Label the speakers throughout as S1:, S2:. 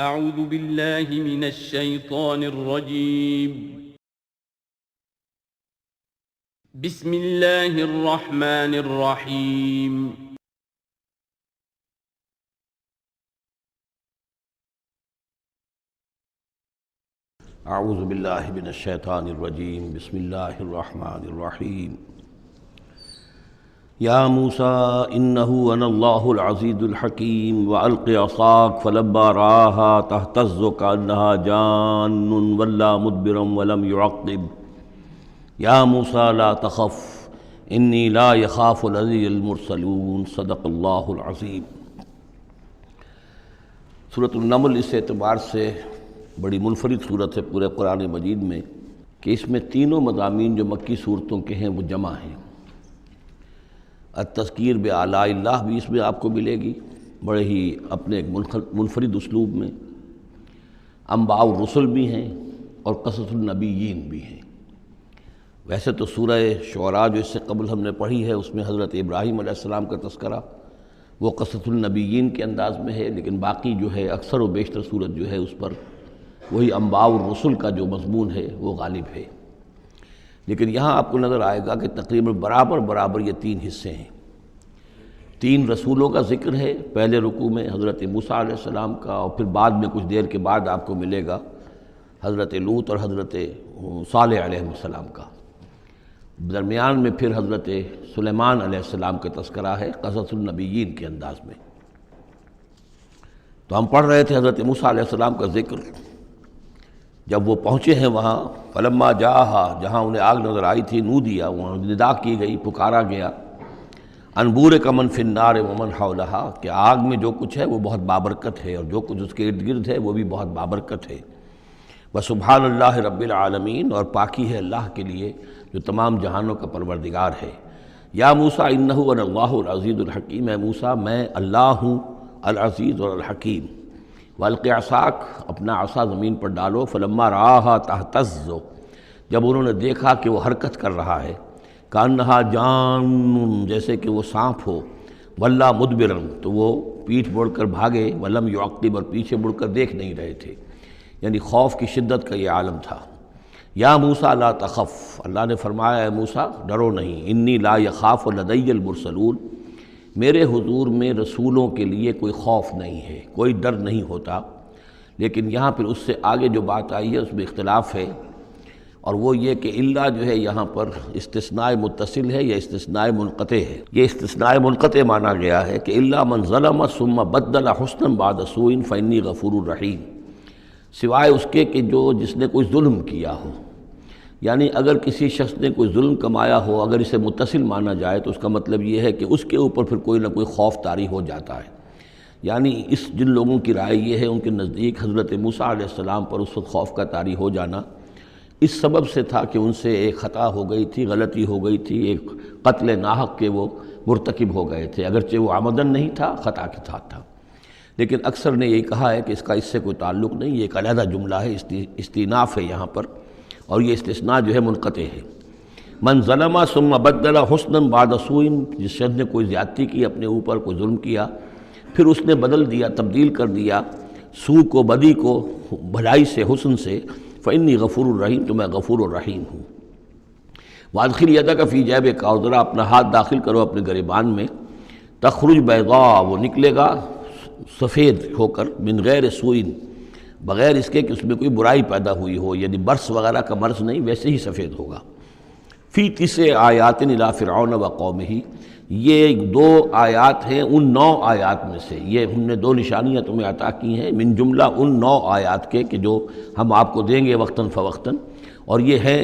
S1: اعوذ باللہ من الشیطان الرجیم بسم اللہ الرحمن الرحیم
S2: اعوذ باللہ من الشیطان الرجیم بسم اللہ الرحمن الرحیم یا موسیٰ انہ انا اللہ العزیز الحکیم والق عصاک فلما رآها تہتز کأنہا جان ولا مدبرا ولم يعقب یا موسیٰ لا تخف انی لا یخاف لدی المرسلون صدق اللہ العظیم۔ سورۃ النمل اس اعتبار سے بڑی منفرد صورت ہے پورے قرآن مجید میں کہ اس میں تینوں مضامین جو مکی صورتوں کے ہیں وہ جمع ہیں۔ التذکیر بآلاء اللہ بھی اس میں آپ کو ملے گی بڑے ہی اپنے ایک منفرد اسلوب میں، انباء الرسل بھی ہیں اور قصص النبیین بھی ہیں۔ ویسے تو سورہ شعراء جو اس سے قبل ہم نے پڑھی ہے اس میں حضرت ابراہیم علیہ السلام کا تذکرہ وہ قصص النبیین کے انداز میں ہے، لیکن باقی جو ہے اکثر و بیشتر صورت جو ہے اس پر وہی انباء الرسل کا جو مضمون ہے وہ غالب ہے۔ لیکن یہاں آپ کو نظر آئے گا کہ تقریباً برابر یہ تین حصے ہیں۔ تین رسولوں کا ذکر ہے، پہلے رکوع میں حضرت موسیٰ علیہ السلام کا، اور پھر بعد میں کچھ دیر کے بعد آپ کو ملے گا حضرت لوط اور حضرت صالح علیہ السلام کا۔ درمیان میں پھر حضرت سلیمان علیہ السلام کا تذکرہ ہے قصص النبیین کے انداز میں۔ تو ہم پڑھ رہے تھے حضرت موسیٰ علیہ السلام کا ذکر، جب وہ پہنچے ہیں وہاں فلما جاہا، جہاں انہیں آگ نظر آئی تھی، نودیا، وہاں ندا کی گئی، پکارا گیا، ان بورک من فی النار ومن حولہا، کہ آگ میں جو کچھ ہے وہ بہت بابرکت ہے اور جو کچھ اس کے ارد گرد ہے وہ بھی بہت بابرکت ہے۔ وسبحان اللہ رب العالمین، اور پاکی ہے اللہ کے لیے جو تمام جہانوں کا پروردگار ہے۔ یا موسیٰ انہ انا اللہ العزیز الحکیم، اے موسیٰ میں اللہ ہوں العزیز اور الحکیم۔ والق عصاک، اپنا عصا زمین پر ڈالو، فلما رآہا تہتز، جب انہوں نے دیکھا کہ وہ حرکت کر رہا ہے، کأنہا جان، جیسے کہ وہ سانپ ہو، ولا مدبرا، تو وہ پیٹھ موڑ کر بھاگے، ولم یعقب، اور پیچھے مڑ کر دیکھ نہیں رہے تھے، یعنی خوف کی شدت کا یہ عالم تھا۔ یا موسیٰ لا تخف، اللہ نے فرمایا اے موسیٰ ڈرو نہیں، انی لا یخاف لدی المرسلون، میرے حضور میں رسولوں کے لیے کوئی خوف نہیں ہے، کوئی ڈر نہیں ہوتا۔ لیکن یہاں پھر اس سے آگے جو بات آئی ہے اس میں اختلاف ہے، اور وہ یہ کہ اللہ جو ہے یہاں پر استثناء متصل ہے یا استثناء منقطع ہے۔ یہ استثناء منقطع مانا گیا ہے کہ الا من ظلم ثم بدل حسنا بعد سوء فانی غفور رحیم، سوائے اس کے کہ جس نے کوئی ظلم کیا ہو، یعنی اگر کسی شخص نے کوئی ظلم کمایا ہو، اگر اسے متصل مانا جائے تو اس کا مطلب یہ ہے کہ اس کے اوپر پھر کوئی نہ کوئی خوف طاری ہو جاتا ہے۔ یعنی جن لوگوں کی رائے یہ ہے، ان کے نزدیک حضرت موسیٰ علیہ السلام پر اس وقت خوف کا طاری ہو جانا اس سبب سے تھا کہ ان سے ایک خطا ہو گئی تھی، غلطی ہو گئی تھی، ایک قتل ناحق کے وہ مرتکب ہو گئے تھے، اگرچہ وہ عمدن نہیں تھا، خطا کے ساتھ تھا۔ لیکن اکثر نے یہی کہا ہے کہ اس کا اس سے کوئی تعلق نہیں، یہ ایک علیحدہ جملہ ہے، استئناف ہے یہاں پر، اور یہ استثناء جو ہے منقطع ہے۔ من ظلم ثم بدل حسنا بعد سوء، جس شخص نے کوئی زیادتی کی، اپنے اوپر کوئی ظلم کیا، پھر اس نے بدل دیا، تبدیل کر دیا سوء کو، بدی کو، بھلائی سے، حسن سے، فإنی غفور الرحیم، تو میں غفور الرحیم ہوں۔ وادخل یدک فی جیبک، اور ذرا اپنا ہاتھ داخل کرو اپنے گریبان میں، تخرج بیضاء، وہ نکلے گا سفید ہو کر، من غیر سوء، بغیر اس کے کہ اس میں کوئی برائی پیدا ہوئی ہو، یعنی برس وغیرہ کا مرض نہیں، ویسے ہی سفید ہوگا۔ فی 9 آیات الی فرعون و قومہ، یہ 2 آیات ہیں ان 9 آیات میں سے، یہ ہم نے 2 نشانیاں تمہیں عطا کی ہیں من جملہ ان 9 آیات کے کہ جو ہم آپ کو دیں گے وقتاً فوقتاً، اور یہ ہے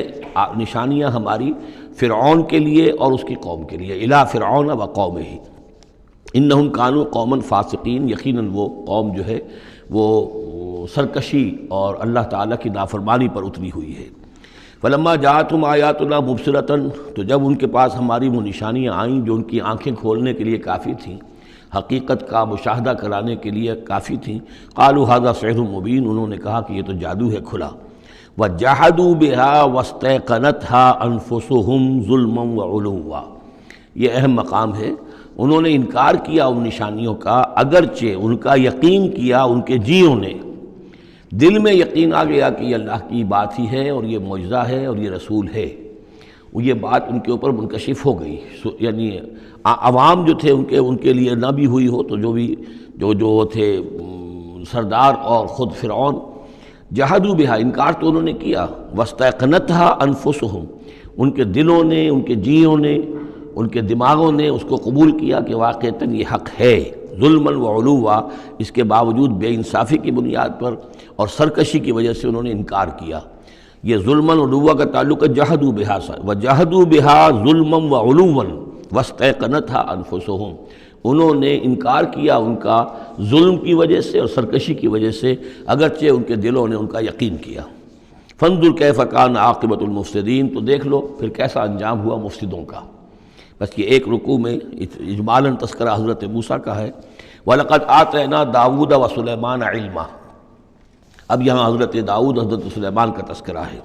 S2: نشانیاں ہماری فرعون کے لیے اور اس کی قوم کے لیے، الی فرعون و قومہ انہم کانوا قوما فاسقین، یقیناً وہ قوم جو ہے وہ سرکشی اور اللہ تعالیٰ کی نافرمانی پر اتری ہوئی ہے۔ فلما جاءتہم آیاتنا مبصرۃ، تو جب ان کے پاس ہماری وہ نشانیاں آئیں جو ان کی آنکھیں کھولنے کے لیے کافی تھیں، حقیقت کا مشاہدہ کرانے کے لیے کافی تھیں، قالوا ھذا سحر مبین، انہوں نے کہا کہ یہ تو جادو ہے کھلا۔ وجحدوا بها واستيقنتها انفسهم ظلما وعلوا، یہ اہم مقام ہے، انہوں نے انکار کیا ان نشانیوں کا، اگرچہ ان کا یقین کیا ان کے جیوں نے، دل میں یقین آ گیا کہ یہ اللہ کی بات ہی ہے اور یہ معجزہ ہے اور یہ رسول ہے، وہ یہ بات ان کے اوپر منکشف ہو گئی۔ یعنی عوام جو تھے ان کے لیے نہ بھی ہوئی ہو تو جو تھے سردار اور خود فرعون، جحدوا بہا، انکار تو انہوں نے کیا، واستیقنتھا انفسہم، ان کے دلوں نے، ان کے جیوں نے، ان کے دماغوں نے اس کو قبول کیا کہ واقعتاً یہ حق ہے، ظلماً وعلوا، اس کے باوجود بے انصافی کی بنیاد پر اور سرکشی کی وجہ سے انہوں نے انکار کیا۔ یہ ظلماً وعلوا کا تعلق ہے جحدوا بہا سے، وجحدوا بہا ظلماً وعلوا واستیقنتھا انفسہم، انہوں نے انکار کیا ان کا ظلم کی وجہ سے اور سرکشی کی وجہ سے، اگرچہ ان کے دلوں نے ان کا یقین کیا۔ فانظر کیف کان عاقبۃ المفسدین، تو دیکھ لو پھر کیسا انجام ہوا مفسدوں کا۔ بس یہ ایک رکوع میں اجمالاً تذکرہ حضرت موسیٰ کا ہے۔ وَلَقَدْ آتَيْنَا داؤد وسلیمان عِلْمًا، اب یہاں حضرت داؤد حضرت سلیمان کا تذکرہ ہے۔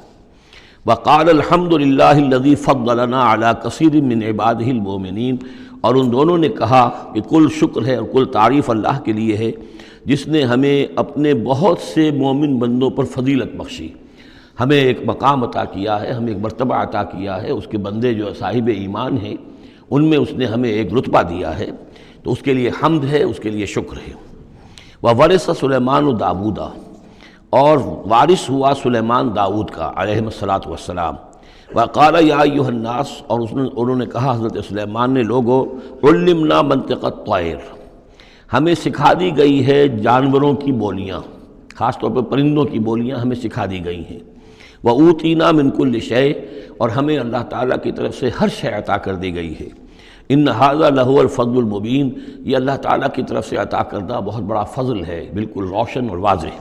S2: وَقَالَ الْحَمْدُ لِلَّهِ الَّذِي فَضَّلَنَا عَلَىٰ كَثِيرٍ مِّنْ عِبَادِهِ الْمُؤْمِنِينَ، اور ان دونوں نے کہا کہ کل شکر ہے اور کل تعریف اللہ کے لیے ہے جس نے ہمیں اپنے بہت سے مومن بندوں پر فضیلت بخشی، ہمیں ایک مقام عطا کیا ہے، ہمیں ایک مرتبہ عطا کیا ہے، اس کے بندے جو صاحب ایمان ہیں ان میں اس نے ہمیں ایک رتبہ دیا ہے، تو اس کے لیے حمد ہے، اس کے لیے شکر ہے۔ وَوَرِثَ سُلَيْمَانُ دَاوُودَ، اور وارث ہوا سلیمان داؤد کا علیہ الصلاۃ والسلام۔ وقال یا ایھا الناس، اور انہوں نے کہا حضرت سلیمان نے، لوگو علمنا منطق الطیر، ہمیں سکھا دی گئی ہے جانوروں کی بولیاں، خاص طور پر پرندوں کی بولیاں ہمیں سکھا دی گئی ہیں۔ وَأُوتِینَا مِن كُلِّ شَیْءٍ، اور ہمیں اللہ تعالیٰ کی طرف سے ہر شے عطا کر دی گئی ہے۔ ان ھذا لہو الفضل المبین، یہ اللہ تعالیٰ کی طرف سے عطا کردہ بہت بڑا فضل ہے، بالکل روشن اور واضح۔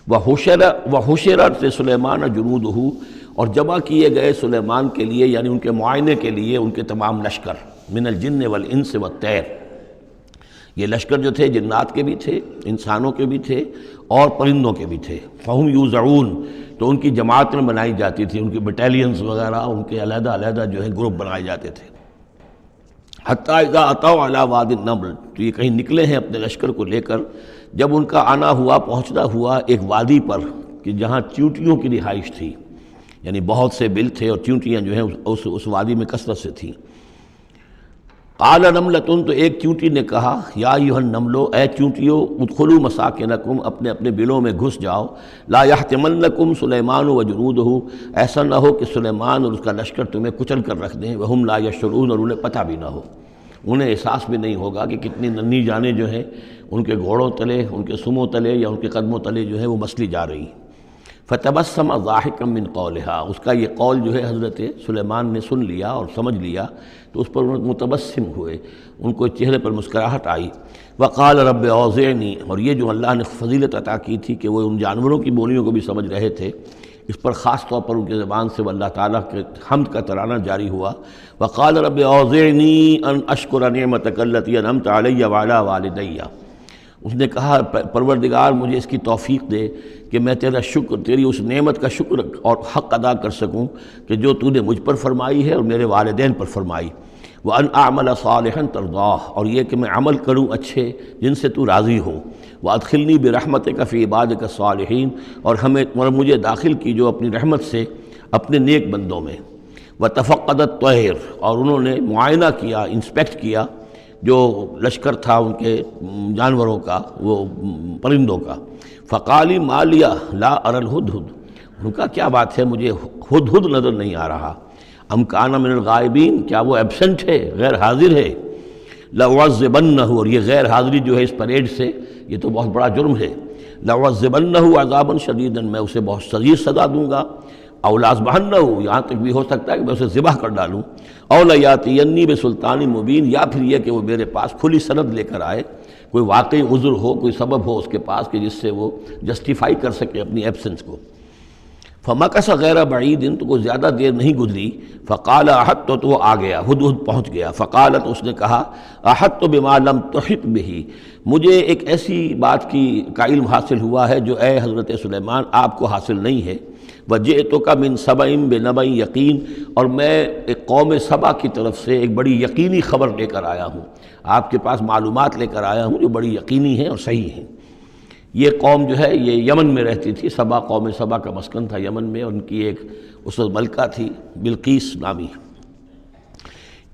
S2: وَحُشِرَتْ لِسُلَیْمَانَ جُنُودُهُ، اور جمع کیے گئے سلیمان کے لیے، یعنی ان کے معائنے کے لیے، ان کے تمام لشکر، من الجن والانس والطیر، یہ لشکر جو تھے جنات کے بھی تھے، انسانوں کے بھی تھے اور پرندوں کے بھی تھے۔ فہم یوزعون، تو ان کی جماعتیں بنائی جاتی تھی، ان کی بٹالینز وغیرہ، ان کے علیحدہ علیحدہ جو ہے گروپ بنائے جاتے تھے۔ حتیٰ اذا اتوا علی وادی النمل، تو یہ کہیں نکلے ہیں اپنے لشکر کو لے کر، جب ان کا آنا ہوا، پہنچنا ہوا ایک وادی پر کہ جہاں چیونٹیوں کی رہائش تھی، یعنی بہت سے بل تھے اور چیونٹیاں جو ہیں اس وادی میں کثرت سے تھیں۔ قال نملۃ، تو ایک چیونٹی نے کہا، یا ایھا النمل، اے چیونٹیوں، ادخلوا مساکنکم، اپنے اپنے بلوں میں گھس جاؤ، لا یحطمنکم سلیمان وجنودہ، ایسا نہ ہو کہ سلیمان اور اس کا لشکر تمہیں کچل کر رکھ دیں، وہم لا یشعرون، اور انہیں پتہ بھی نہ ہو، انہیں احساس بھی نہیں ہوگا کہ کتنی ننھی جانیں جو ہیں ان کے گھوڑوں تلے، ان کے سموں تلے یا ان کے قدموں تلے جو ہے وہ مسلی جا رہی ہیں۔ فتبسم ضاحکا من قولہا، اس کا یہ قول جو ہے حضرت سلیمان نے سن لیا اور سمجھ لیا تو اس پر متبسم ہوئے، ان کو چہرے پر مسکراہٹ آئی۔ وقال رب اوزعنی، اور یہ جو اللہ نے فضیلت عطا کی تھی کہ وہ ان جانوروں کی بولیوں کو بھی سمجھ رہے تھے، اس پر خاص طور پر ان کی زبان سے وہ اللہ تعالیٰ کے حمد کا ترانہ جاری ہوا۔ وقال رب اوزعنی ان اشکر نعمتک التی انعمت علی وعلی والدی، اس نے کہا پروردگار مجھے اس کی توفیق دے کہ میں تیرا شکر، تیری اس نعمت کا شکر اور حق ادا کر سکوں کہ جو تو نے مجھ پر فرمائی ہے اور میرے والدین پر فرمائی۔ وَأَنْ أَعْمَلَ صَالِحًا تَرْضَاهُ، اور یہ کہ میں عمل کروں اچھے جن سے تو راضی ہو۔ وَأَدْخِلْنِي بِرَحْمَتِكَ فِي عِبَادِكَ الصَّالِحِينَ، اور مجھے داخل کی جو اپنی رحمت سے اپنے نیک بندوں میں۔ وَتَفَقَّدَ الطَّيْرَ، اور انہوں نے معائنہ کیا، انسپیکٹ کیا جو لشکر تھا ان کے جانوروں کا، وہ پرندوں کا۔ فقالی ما لیا لا اری الہدہد، ان کا کیا بات ہے مجھے ہدہد نظر نہیں آ رہا۔ ام کان من الغائبین، کیا وہ ایبسنٹ ہے، غیر حاضر ہے۔ لأعذبنہ، اور یہ غیر حاضری جو ہے اس پریڈ سے یہ تو بہت بڑا جرم ہے۔ لأعذبنہ عذابا شدیدا، میں اسے بہت شدید سزا دوں گا۔ او لأذبحنہ، یہاں تک بھی ہو سکتا ہے کہ میں اسے ذبح کر ڈالوں۔ او لیاتینی بسلطان مبین، یا پھر یہ کہ وہ میرے پاس کھلی سند لے کر آئے، کوئی واقعی عذر ہو، کوئی سبب ہو اس کے پاس کہ جس سے وہ جسٹیفائی کر سکے اپنی ایبسنس کو۔ فمکث غیر بعید، تو کوئی زیادہ دیر نہیں گزری۔ فقال احطت، تو وہ آ گیا، ہدہد پہنچ گیا۔ فقالت، اس نے کہا، احطت بما لم تحط به، مجھے ایک ایسی بات کا علم حاصل ہوا ہے جو اے حضرت سلیمان آپ کو حاصل نہیں ہے۔ وجئتک من سبأ بنبأ یقین، اور میں ایک قوم سبا کی طرف سے ایک بڑی یقینی خبر لے کر آیا ہوں، آپ کے پاس معلومات لے کر آیا ہوں جو بڑی یقینی ہیں اور صحیح ہیں۔ یہ قوم جو ہے یہ یمن میں رہتی تھی، سبا، قوم سبا کا مسکن تھا یمن میں، ان کی ایک اس وقت ملکہ تھی بلقیس نامی۔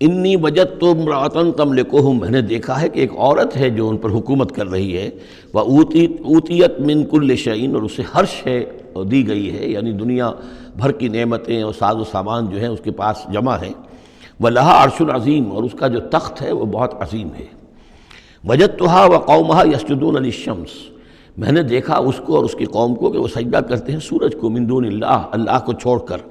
S2: انی وجدت امرأۃ تملکہم، میں نے دیکھا ہے کہ ایک عورت ہے جو ان پر حکومت کر رہی ہے، وَأُوتِیَتْ مِن كُلِّ شَيْءٍ، اور اسے ہر شے دی گئی ہے، یعنی دنیا بھر کی نعمتیں اور ساز و سامان جو ہیں اس کے پاس جمع ہیں، وَلَهَا عَرْشٌ عَظِيمٌ، اور اس کا جو تخت ہے وہ بہت عظیم ہے۔ وَجَدتُّهَا وَقَوْمَهَا يَسْجُدُونَ لِلشَّمْسِ، میں نے دیکھا اس کو اور اس کی قوم کو کہ وہ سجدہ کرتے ہیں سورج کو، من دون اللہ، اللہ کو چھوڑ کر۔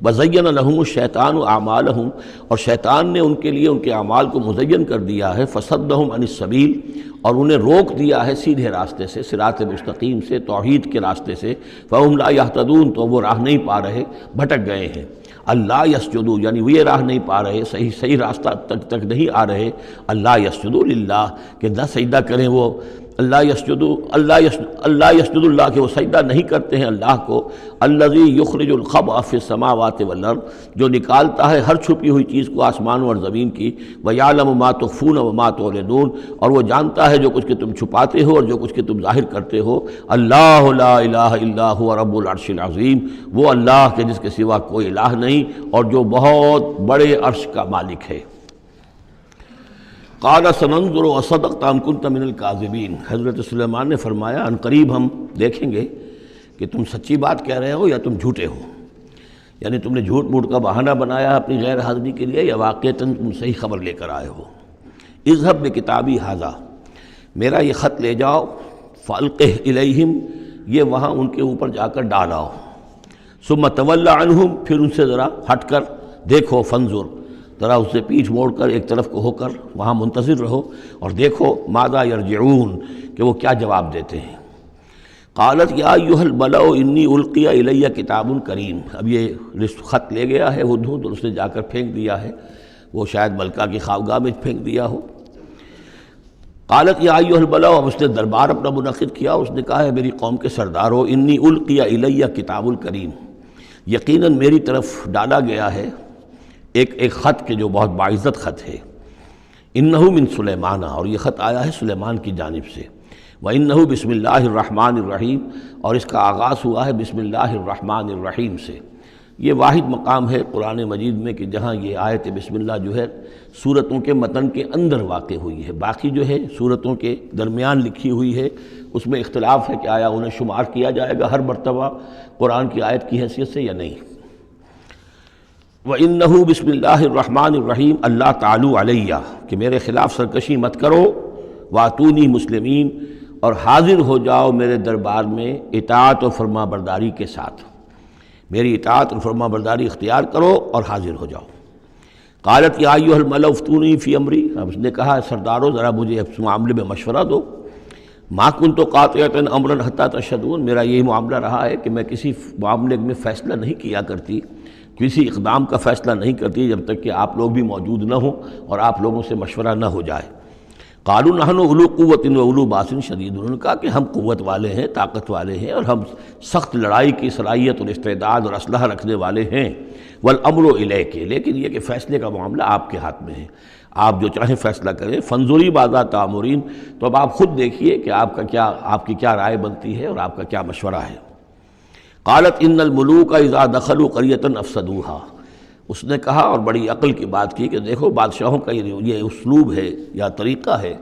S2: وَزَيَّنَ لَهُمُ الشَّيْطَانُ أَعْمَالَهُمْ، اور شیطان نے ان کے لیے ان کے اعمال کو مزین کر دیا ہے، فَصَدَّهُمْ عَنِ السَّبِيلِ، اور انہیں روک دیا ہے سیدھے راستے سے، صراط مستقیم سے، توحید کے راستے سے، فَهُمْ لَا يَهْتَدُونَ، تو وہ راہ نہیں پا رہے، بھٹک گئے ہیں۔ اللہ یسجدو، یعنی وہ یہ راہ نہیں پا رہے، صحیح راستہ تک نہیں آ رہے، اللہ یسجدو للہ، کہ نہ سجدہ کریں وہ، اللہ یسجدو اللہ کہ وہ سجدہ نہیں کرتے ہیں اللہ کو، الذی یخرج الخبء فی السماوات والارض، جو نکالتا ہے ہر چھپی ہوئی چیز کو آسمانوں اور زمین کی، ویعلم ما تخفون وما تعلنون، اور وہ جانتا ہے جو کچھ کہ تم چھپاتے ہو اور جو کچھ کہ تم ظاہر کرتے ہو۔ اللہ لا الہ الا هو رب العرش العظیم، وہ اللہ کے جس کے سوا کوئی الہ نہیں اور جو بہت بڑے عرش کا مالک ہے۔ قال سننظر اصدقت ام کنت من الکاذبین، حضرت سلیمان نے فرمایا ان قریب ہم دیکھیں گے کہ تم سچی بات کہہ رہے ہو یا تم جھوٹے ہو، یعنی تم نے جھوٹ موٹ کا بہانہ بنایا اپنی غیر حاضری کے لیے یا واقعتاً تم صحیح خبر لے کر آئے ہو۔ اذهب بکتابی ھذا، میرا یہ خط لے جاؤ، فالقہ الیہم، یہ وہاں ان کے اوپر جا کر ڈالاؤ، ثم تولی عنہم، پھر ان سے ذرا ہٹ کر دیکھو، فانظر، ذرا اس سے پیٹھ موڑ کر ایک طرف کو ہو کر وہاں منتظر رہو اور دیکھو، ماذا یرجعون، کہ وہ کیا جواب دیتے ہیں۔ قالت یا ایھا الملأ انی القی الی کتاب کریم، اب یہ خط لے گیا ہے ہدہد اور اس نے جا کر پھینک دیا ہے، وہ شاید ملکہ کی خوابگاہ میں پھینک دیا ہو۔ قالت یا ایھا الملأ، اب اس نے دربار اپنا منعقد کیا، اس نے کہا ہے میری قوم کے سردارو، انی القی الی کتاب الکریم، یقیناً میری طرف ڈالا گیا ہے ایک خط کے جو بہت باعزت خط ہے، انہ من سلیمان، اور یہ خط آیا ہے سلیمان کی جانب سے، وانہ بسم اللہ الرحمن الرحیم، اور اس کا آغاز ہوا ہے بسم اللہ الرحمن الرحیم سے۔ یہ واحد مقام ہے قرآن مجید میں کہ جہاں یہ آیت بسم اللہ جو ہے سورتوں کے متن کے اندر واقع ہوئی ہے، باقی جو ہے سورتوں کے درمیان لکھی ہوئی ہے، اس میں اختلاف ہے کہ آیا انہیں شمار کیا جائے گا ہر مرتبہ قرآن کی آیت کی حیثیت سے یا نہیں۔ وَإِنَّهُ بسم اللہ الرحمن الرحیم اللہ تعالیٰ علیہ، کہ میرے خلاف سرکشی مت کرو، وَأْتُونِي مسلمین، اور حاضر ہو جاؤ میرے دربار میں اطاعت و فرما برداری کے ساتھ، میری اطاعت اور فرما برداری اختیار کرو اور حاضر ہو جاؤ۔ قالت یا ایھا الملأ افتونی فی امری، اب اس نے کہا سردارو ذرا مجھے اس معاملے میں مشورہ دو، ما کنت قاطعۃ امرا حتی تشہدون، میرا یہی معاملہ رہا ہے کہ میں کسی معاملے میں فیصلہ نہیں کیا کرتی، کسی اقدام کا فیصلہ نہیں کرتی جب تک کہ آپ لوگ بھی موجود نہ ہوں اور آپ لوگوں سے مشورہ نہ ہو جائے۔ قالوا نحن اولو قوت و اولو باس شدید، انہوں نے کہا کہ ہم قوت والے ہیں، طاقت والے ہیں، اور ہم سخت لڑائی کی صلاحیت اور استعداد اور اسلحہ رکھنے والے ہیں، والامر الیک، لیکن یہ کہ فیصلے کا معاملہ آپ کے ہاتھ میں ہے، آپ جو چاہیں فیصلہ کریں، فانظری ماذا تأمرین، تو اب آپ خود دیکھیے کہ آپ کی کیا رائے بنتی ہے اور آپ کا کیا مشورہ ہے۔ قالت ان الملوک اذا دخلوا قریۃ افسدوها، اس نے کہا اور بڑی عقل کی بات کی کہ دیکھو بادشاہوں کا یہ اسلوب ہے یا طریقہ ہے،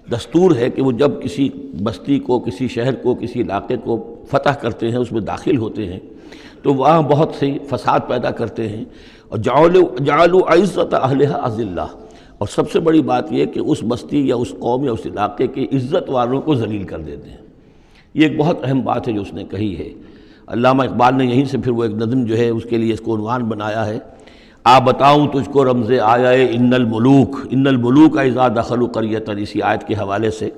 S2: دستور ہے کہ وہ جب کسی بستی کو، کسی شہر کو، کسی علاقے کو فتح کرتے ہیں، اس میں داخل ہوتے ہیں تو وہاں بہت سی فساد پیدا کرتے ہیں، اور جعلوا عزت اہلها اذلہ، اور سب سے بڑی بات یہ کہ اس بستی یا اس قوم یا اس علاقے کے عزت والوں کو ذلیل کر دیتے ہیں۔ یہ ایک بہت اہم بات ہے جو اس نے کہی ہے۔ علامہ اقبال نے یہیں سے پھر وہ ایک نظم جو ہے اس کے لیے اس کو عنوان بنایا ہے، آ بتاؤں تجھ کو رمز آیا ان الملوک اذا دخلوا قریۃ، اسی آیت کے حوالے سے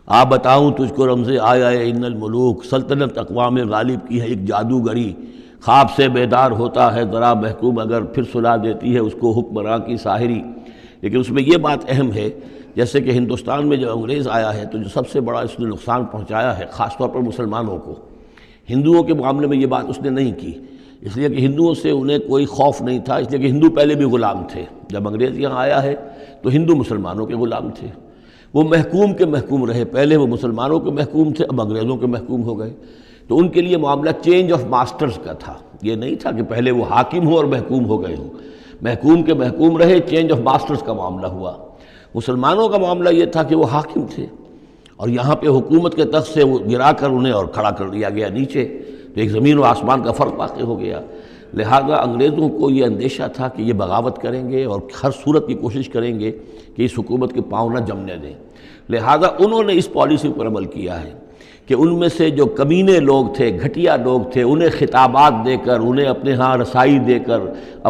S2: آ بتاؤں تجھ کو رمز آیا ان الملوک، سلطنت اقوام غالب کی ہے ایک جادوگری، خواب سے بیدار ہوتا ہے ذرا محکوم اگر پھر سلا دیتی ہے اس کو حکمراں کی ساحری۔ لیکن اس میں یہ بات اہم ہے، جیسے کہ ہندوستان میں جب انگریز آیا ہے تو جو سب سے بڑا اس نے نقصان پہنچایا ہے خاص طور پر مسلمانوں کو، ہندوؤں کے معاملے میں یہ بات اس نے نہیں کی، اس لیے کہ ہندوؤں سے انہیں کوئی خوف نہیں تھا، اس لیے کہ ہندو پہلے بھی غلام تھے، جب انگریز یہاں آیا ہے تو ہندو مسلمانوں کے غلام تھے، وہ محکوم کے محکوم رہے، پہلے وہ مسلمانوں کے محکوم تھے، اب انگریزوں کے محکوم ہو گئے، تو ان کے لیے معاملہ چینج آف ماسٹرز کا تھا، یہ نہیں تھا کہ پہلے وہ حاکم ہو اور محکوم ہو گئے ہوں، محکوم کے محکوم رہے، چینج آف ماسٹرز کا معاملہ ہوا۔ مسلمانوں کا معاملہ یہ تھا کہ وہ حاکم تھے اور یہاں پہ حکومت کے تخت سے وہ گرا کر انہیں اور کھڑا کر دیا گیا نیچے، تو ایک زمین و آسمان کا فرق واقع ہو گیا۔ لہذا انگریزوں کو یہ اندیشہ تھا کہ یہ بغاوت کریں گے اور ہر صورت کی کوشش کریں گے کہ اس حکومت کے پاؤں نہ جمنے دیں، لہذا انہوں نے اس پالیسی پر عمل کیا ہے کہ ان میں سے جو کمینے لوگ تھے، گھٹیا لوگ تھے، انہیں خطابات دے کر، انہیں اپنے ہاں رسائی دے کر،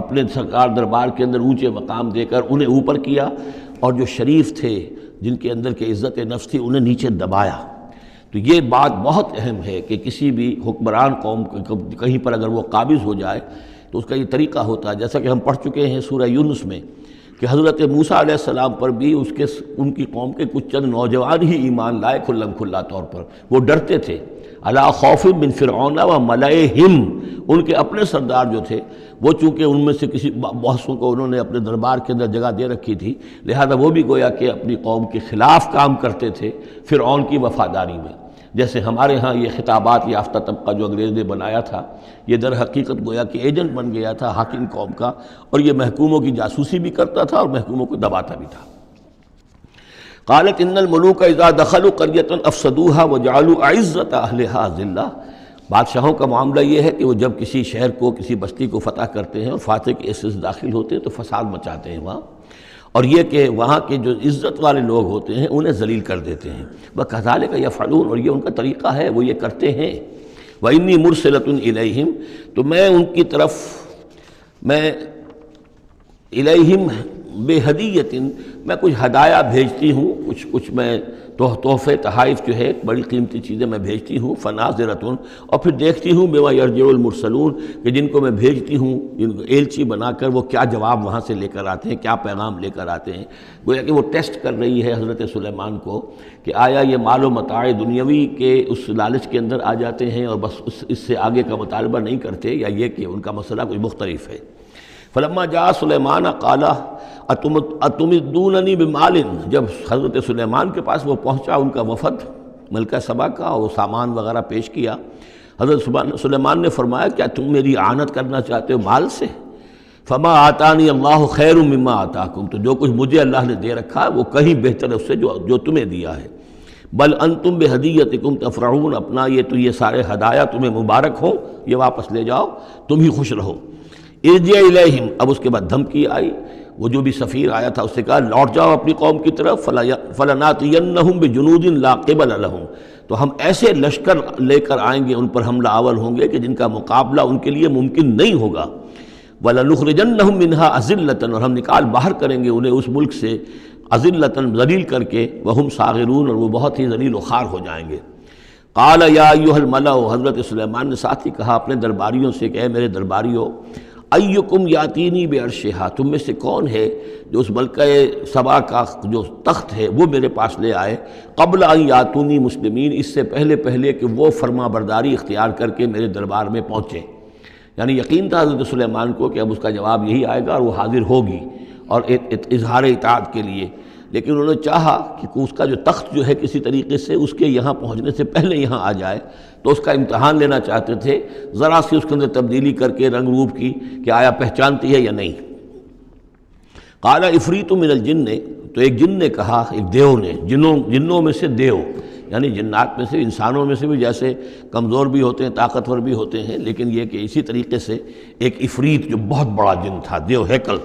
S2: اپنے سرکار دربار کے اندر اونچے مقام دے کر انہیں اوپر کیا، اور جو شریف تھے جن کے اندر کے عزت نفس تھی انہیں نیچے دبایا۔ تو یہ بات بہت اہم ہے کہ کسی بھی حکمران قوم کہیں پر اگر وہ قابض ہو جائے تو اس کا یہ طریقہ ہوتا ہے، جیسا کہ ہم پڑھ چکے ہیں سورہ یونس میں کہ حضرت موسیٰ علیہ السلام پر بھی ان کی قوم کے کچھ چند نوجوان ہی ایمان لائے کھلم کھلا طور پر، وہ ڈرتے تھے۔ علی خوف من فرعون و ملئہم، ان کے اپنے سردار جو تھے وہ چونکہ ان میں سے کسی بحثوں کو انہوں نے اپنے دربار کے اندر جگہ دے رکھی تھی، لہذا وہ بھی گویا کہ اپنی قوم کے خلاف کام کرتے تھے فرعون کی وفاداری میں۔ جیسے ہمارے ہاں یہ خطابات یافتہ طبقہ جو انگریز نے بنایا تھا، یہ در حقیقت گویا کہ ایجنٹ بن گیا تھا حاکم قوم کا، اور یہ محکوموں کی جاسوسی بھی کرتا تھا اور محکوموں کو دباتا بھی تھا۔ قالت ان الملوک اذا دخلوا قریۃ افسدوها وجعلوا اعزۃ اہلها ذلہ، بادشاہوں کا معاملہ یہ ہے کہ وہ جب کسی شہر کو، کسی بستی کو فتح کرتے ہیں اور فاتح کے حصے سے داخل ہوتے ہیں تو فساد مچاتے ہیں وہاں، اور یہ کہ وہاں کے جو عزت والے لوگ ہوتے ہیں انہیں ذلیل کر دیتے ہیں۔ وَكَذَلِكَ يَفْعَلُونَ، اور یہ ان کا طریقہ ہے، وہ یہ کرتے ہیں۔ وَإِنِّي مُرْسِلَةٌ إِلَيْهِمْ، تو میں ان کی طرف، میں الیہم بِہَدِیَّةٍ، میں کچھ ہدایہ بھیجتی ہوں، کچھ میں تحفے تحائف جو ہے بڑی قیمتی چیزیں میں بھیجتی ہوں، فَنَاظِرَةٌ، اور پھر دیکھتی ہوں بِمَا يَرْجِعُ الْمُرْسَلُونَ، کہ جن کو میں بھیجتی ہوں ایلچی بنا کر وہ کیا جواب وہاں سے لے کر آتے ہیں، کیا پیغام لے کر آتے ہیں۔ گویا کہ وہ ٹیسٹ کر رہی ہے حضرت سلیمان کو کہ آیا یہ مال و متاع دنیاوی کے اس لالچ کے اندر آ جاتے ہیں اور بس اس سے آگے کا مطالبہ نہیں کرتے، یا یہ کہ ان کا مسئلہ کوئی مختلف ہے۔ فلما جاء سلیمان قال اتمدوننی بمال، جب حضرت سلیمان کے پاس وہ پہنچا ان کا وفد ملکہ سبا کا، اور وہ سامان وغیرہ پیش کیا، حضرت سلیمان نے فرمایا کیا تم میری اعانت کرنا چاہتے ہو مال سے؟ فما آتانی اللہ خیر مما آتاکم، تو جو کچھ مجھے اللہ نے دے رکھا ہے وہ کہیں بہتر ہے اس سے جو تمہیں دیا ہے۔ بل انتم بہدیتکم تفرحون، اپنا یہ سارے ہدایہ تمہیں مبارک ہوں، یہ واپس لے جاؤ، تم ہی خوش رہو۔ ارجع الیہم، اب اس کے بعد دھمکی آئی، وہ جو بھی سفیر آیا تھا اس سے کہا لوٹ جاؤ اپنی قوم کی طرف، فلناتینہم بجنود لا قبل لہم، تو ہم ایسے لشکر لے کر آئیں گے، ان پر حملہ آور ہوں گے کہ جن کا مقابلہ ان کے لیے ممکن نہیں ہوگا۔ وَلَنُخْرِجَنَّهُم مِّنْهَا أَذِلَّةً، اور ہم نکال باہر کریں گے انہیں اس ملک سے أَذِلَّةً، ذلیل کر کے، وَهُمْ صَاغِرُونَ، اور وہ بہت ہی ذلیل و خوار ہو جائیں گے۔ قَالَ يَا أَيُّهَا الْمَلَأُ، حضرت سلیمان نے ساتھ ہی کہا اپنے درباریوں سے کہ اے میرے درباریوں، ایکم یاتینی بعرشہا، تم میں سے کون ہے جو اس ملکہ سبا کا جو تخت ہے وہ میرے پاس لے آئے، قبل ان یاتونی مسلمین، اس سے پہلے کہ وہ فرما برداری اختیار کر کے میرے دربار میں پہنچے۔ یعنی یقین تھا حضرت سلیمان کو کہ اب اس کا جواب یہی آئے گا اور وہ حاضر ہوگی اور اظہار اطاعت کے لیے، لیکن انہوں نے چاہا کہ اس کا جو تخت جو ہے کسی طریقے سے اس کے یہاں پہنچنے سے پہلے یہاں آ جائے، تو اس کا امتحان لینا چاہتے تھے، ذرا سی اس کے اندر تبدیلی کر کے رنگ روپ کی کہ آیا پہچانتی ہے یا نہیں۔ قال عفریت من الجن، تو ایک جن نے کہا، ایک دیو نے، جنوں میں سے دیو، یعنی جنات میں سے، انسانوں میں سے بھی جیسے کمزور بھی ہوتے ہیں، طاقتور بھی ہوتے ہیں، لیکن یہ کہ اسی طریقے سے ایک عفریت جو بہت بڑا جن تھا، دیو ہیکل،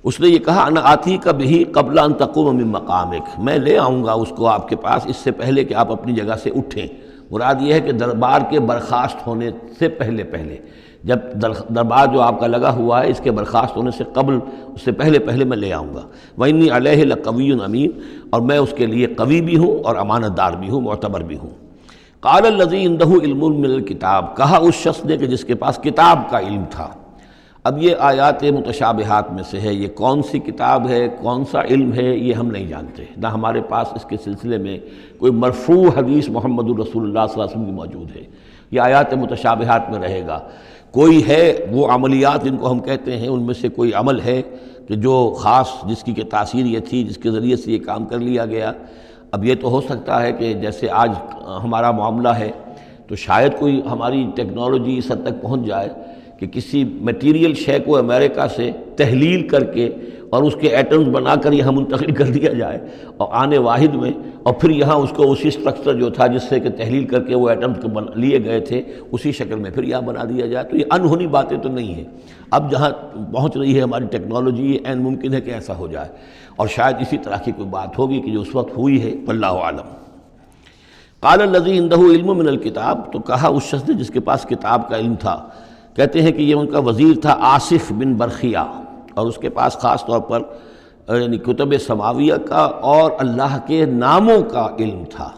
S2: اس نے یہ کہا انا آتی کا بھی قبل ان تقوم من مقامک، میں لے آؤں گا اس کو آپ کے پاس اس سے پہلے کہ آپ اپنی جگہ سے اٹھیں۔ مراد یہ ہے کہ دربار کے برخاست ہونے سے پہلے جب دربار جو آپ کا لگا ہوا ہے اس کے برخاست ہونے سے قبل، اس سے پہلے میں لے آؤں گا۔ وَإِنِّي عَلَيْهِ لَقَوِيٌّ أَمِينٌ، اور میں اس کے لیے قوی بھی ہوں اور امانت دار بھی ہوں، معتبر بھی ہوں۔ قَالَ الَّذِي عِندَهُ عِلْمٌ مِّنَ الْكِتَابِ، کہا اس شخص نے کہ جس کے پاس کتاب کا علم تھا۔ اب یہ آیات متشابہات میں سے ہے، یہ کون سی کتاب ہے، کون سا علم ہے، یہ ہم نہیں جانتے، نہ ہمارے پاس اس کے سلسلے میں کوئی مرفوع حدیث محمد الرسول اللہ صلی اللہ علیہ وسلم کی موجود ہے، یہ آیات متشابہات میں رہے گا۔ کوئی ہے وہ عملیات جن کو ہم کہتے ہیں، ان میں سے کوئی عمل ہے کہ جو خاص جس کی کہ تاثیر یہ تھی، جس کے ذریعے سے یہ کام کر لیا گیا؟ اب یہ تو ہو سکتا ہے کہ جیسے آج ہمارا معاملہ ہے تو شاید کوئی ہماری ٹیکنالوجی اس حد تک پہنچ جائے کہ کسی میٹیریل شے کو امریکہ سے تحلیل کر کے اور اس کے ایٹمز بنا کر یہاں منتقل کر دیا جائے، اور آنے واحد میں، اور پھر یہاں اس کو اسی سٹرکچر جو تھا جس سے کہ تحلیل کر کے وہ ایٹمز لیے گئے تھے اسی شکل میں پھر یہاں بنا دیا جائے۔ تو یہ انہونی باتیں تو نہیں ہیں، اب جہاں پہنچ رہی ہے ہماری ٹیکنالوجی یہ عین ممکن ہے کہ ایسا ہو جائے، اور شاید اسی طرح کی کوئی بات ہوگی کہ جو اس وقت ہوئی ہے، واللہ اعلم۔ قال الذی عندہ علم من الکتاب، تو کہا اس شخص نے جس کے پاس کتاب کا علم تھا، کہتے ہیں کہ یہ ان کا وزیر تھا آصف بن برخیہ، اور اس کے پاس خاص طور پر یعنی کتب سماویہ کا اور اللہ کے ناموں کا علم تھا۔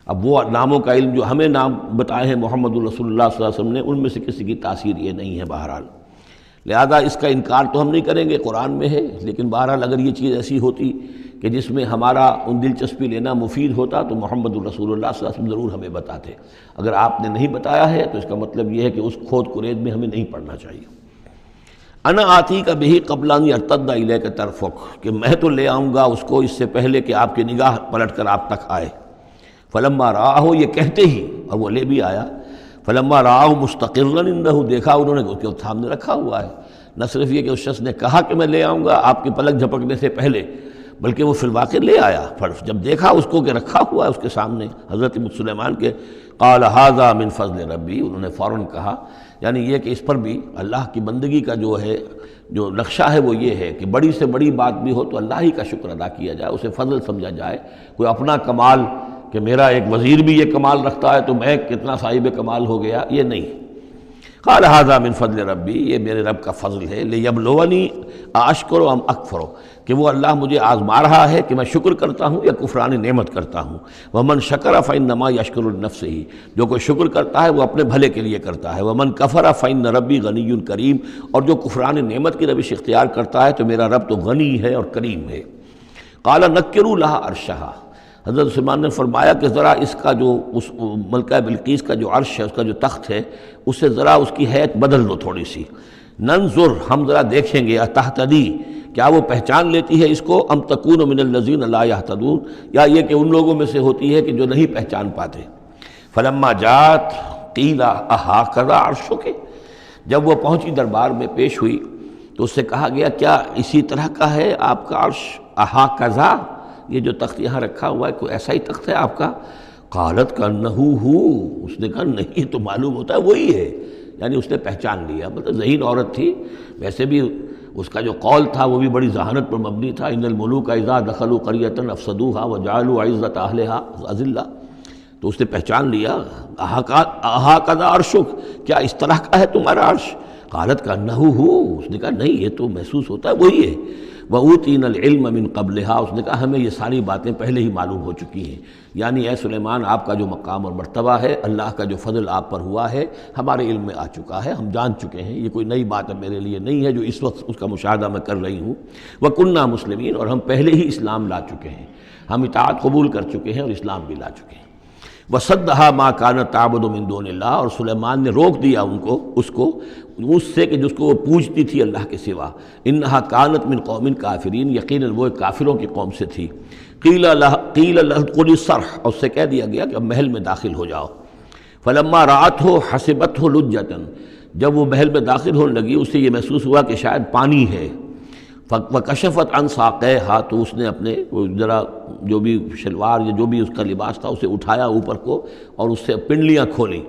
S2: اب وہ ناموں کا علم جو ہمیں نام بتائے ہیں محمد الرسول اللہ صلی اللہ علیہ وسلم نے، ان میں سے کسی کی تاثیر یہ نہیں ہے بہرحال، لہذا اس کا انکار تو ہم نہیں کریں گے، قرآن میں ہے، لیکن بہرحال اگر یہ چیز ایسی ہوتی کہ جس میں ہمارا ان دلچسپی لینا مفید ہوتا تو محمد الرسول اللہ صلی اللہ علیہ وسلم ضرور ہمیں بتاتے۔ اگر آپ نے نہیں بتایا ہے تو اس کا مطلب یہ ہے کہ اس کھود کرید میں ہمیں نہیں پڑھنا چاہیے۔ انا آتی کا بہی قبل ان یرتد الیک طرفک، کہ میں تو لے آؤں گا اس کو اس سے پہلے کہ آپ کی نگاہ پلٹ کر آپ تک آئے۔ فلما رآہ، یہ کہتے ہی اور وہ لے بھی آیا، فلما رآہ مستقرا عندہ، دیکھا انہوں نے اس کے سامنے رکھا ہوا ہے۔ نہ صرف یہ کہ اس شخص نے کہا کہ میں لے آؤں گا آپ کے پلک جھپکنے سے پہلے، بلکہ وہ فی الواقع لے آیا۔ پھر جب دیکھا اس کو کہ رکھا ہوا ہے اس کے سامنے حضرت سلیمان کے، قال ھذا من فضل ربی، انہوں نے فوراً کہا، یعنی یہ کہ اس پر بھی اللہ کی بندگی کا جو ہے جو نقشہ ہے وہ یہ ہے کہ بڑی سے بڑی بات بھی ہو تو اللہ ہی کا شکر ادا کیا جائے، اسے فضل سمجھا جائے، کوئی اپنا کمال کہ میرا ایک وزیر بھی یہ کمال رکھتا ہے تو میں کتنا صاحب کمال ہو گیا، یہ نہیں۔ قال ھذا من فضل ربی، یہ میرے رب کا فضل ہے، لیبلونی اشکر ام اکفر، کہ وہ اللہ مجھے آزما رہا ہے کہ میں شکر کرتا ہوں یا کفران نعمت کرتا ہوں۔ ومن شکر فانما یشکر لنفسہ، جو کوئی شکر کرتا ہے وہ اپنے بھلے کے لیے کرتا ہے۔ ومن کفر فان ربی غنی کریم، اور جو کفران نعمت کی روش اختیار کرتا ہے تو میرا رب تو غنی ہے اور کریم ہے۔ قال نکروا لها عرشھا، حضرت سلیمان نے فرمایا کہ ذرا اس کا جو اس ملکہ بلقیس کا جو عرش ہے، اس کا جو تخت ہے، اسے ذرا اس کی حیت بدل دو تھوڑی سی۔ ننظر، ہم ذرا دیکھیں گے، اتہتدی، کیا وہ پہچان لیتی ہے اس کو، ام تکون من الذین لا یہتدون، یا یہ کہ ان لوگوں میں سے ہوتی ہے کہ جو نہیں پہچان پاتے۔ فلما جات قیل اھاکذا عرشک، جب وہ پہنچی دربار میں پیش ہوئی تو اس سے کہا گیا کیا اسی طرح کا ہے آپ کا عرش، اھاکذا، یہ جو تخت یہاں رکھا ہوا ہے کوئی ایسا ہی تخت ہے آپ کا؟ قالت کانہ ہو، اس نے کہا نہیں، تو معلوم ہوتا ہے وہی ہے، یعنی اس نے پہچان لیا، مطلب ذہین عورت تھی، ویسے بھی اس کا جو قول تھا وہ بھی بڑی ذہانت پر مبنی تھا، ان الملوک اذا دخلوا قریۃ افسدوها وجعلوا عزت اہلها اذلہ، تو اس نے پہچان لیا۔ اھاکذا عرشک، کیا اس طرح کا ہے تمہارا عرش؟ قالت کانہ ہو، اس نے کہا نہیں، یہ تو محسوس ہوتا ہے وہی ہے۔ وَأُوتِينَا الْعِلْمَ مِنْ قَبْلِهَا، اس نے کہا ہمیں یہ ساری باتیں پہلے ہی معلوم ہو چکی ہیں، یعنی اے سلیمان آپ کا جو مقام اور مرتبہ ہے، اللہ کا جو فضل آپ پر ہوا ہے ہمارے علم میں آ چکا ہے، ہم جان چکے ہیں، یہ کوئی نئی بات ہے میرے لیے نہیں ہے جو اس وقت اس کا مشاہدہ میں کر رہی ہوں۔ وَكُنَّا مُسْلِمِينَ، اور ہم پہلے ہی اسلام لا چکے ہیں، ہم اطاعت قبول کر چکے ہیں اور اسلام بھی لا چکے ہیں۔ وَصَدَّهَا مَا كَانَتْ تَعْبُدُ مِن دُونِ اللَّهِ، اور سلیمان نے روک دیا اس کو اس سے کہ جس کو وہ پوجتی تھی اللہ کے سوا۔ انها كانت من قوم کافرین، یقیناً وہ کافروں کی قوم سے تھی۔ قیل لها ادخلی الصرح، اور اس سے کہہ دیا گیا کہ اب محل میں داخل ہو جاؤ۔ فلما رأته حسبته لجة، جب وہ محل میں داخل ہونے لگی اسے یہ محسوس ہوا کہ شاید پانی ہے۔ وکشفت عن ساقیہا، تو اس نے اپنے ذرا جو بھی شلوار یا جو بھی اس کا لباس تھا اسے اٹھایا اوپر کو اور اس سے پنڈلیاں کھولیں۔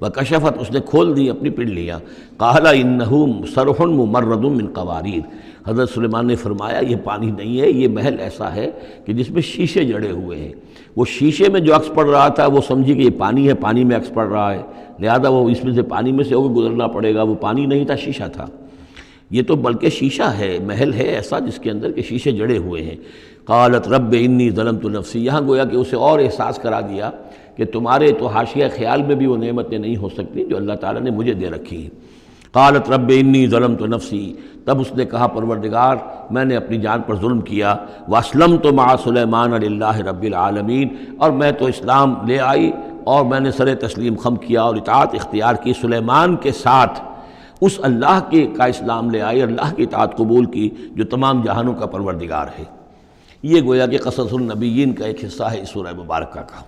S2: وکشفت، اس نے کھول دی اپنی پنڈلیاں۔ قال انہ صرح ممرد من قواریر، حضرت سلیمان نے فرمایا یہ پانی نہیں ہے، یہ محل ایسا ہے کہ جس میں شیشے جڑے ہوئے ہیں۔ وہ شیشے میں جو عکس پڑ رہا تھا وہ سمجھی کہ یہ پانی ہے، پانی میں عکس پڑ رہا ہے، لہذا وہ اس میں سے پانی میں سے ہو کے گزرنا پڑے گا، وہ پانی نہیں تھا، شیشہ تھا۔ یہ تو بلکہ شیشہ ہے، محل ہے ایسا جس کے اندر کہ شیشے جڑے ہوئے ہیں۔ قالت رب انی ظلمت نفسی، یہاں گویا کہ اسے اور احساس کرا دیا کہ تمہارے تو حاشیہ خیال میں بھی وہ نعمتیں نہیں ہو سکتی جو اللہ تعالیٰ نے مجھے دے رکھی ہیں۔ قالت رب انی ظلمت نفسی، تب اس نے کہا پروردگار میں نے اپنی جان پر ظلم کیا۔ واسلمت مع سلیمان للہ رب العالمین، اور میں تو اسلام لے آئی اور میں نے سر تسلیم خم کیا اور اطاعت اختیار کی سلیمان کے ساتھ اس اللہ کے کا اسلام لے آئے، اللہ کی اطاعت قبول کی جو تمام جہانوں کا پروردگار ہے۔ یہ گویا کہ قصص النبیین کا ایک حصہ ہے اس سورہ مبارکہ کا۔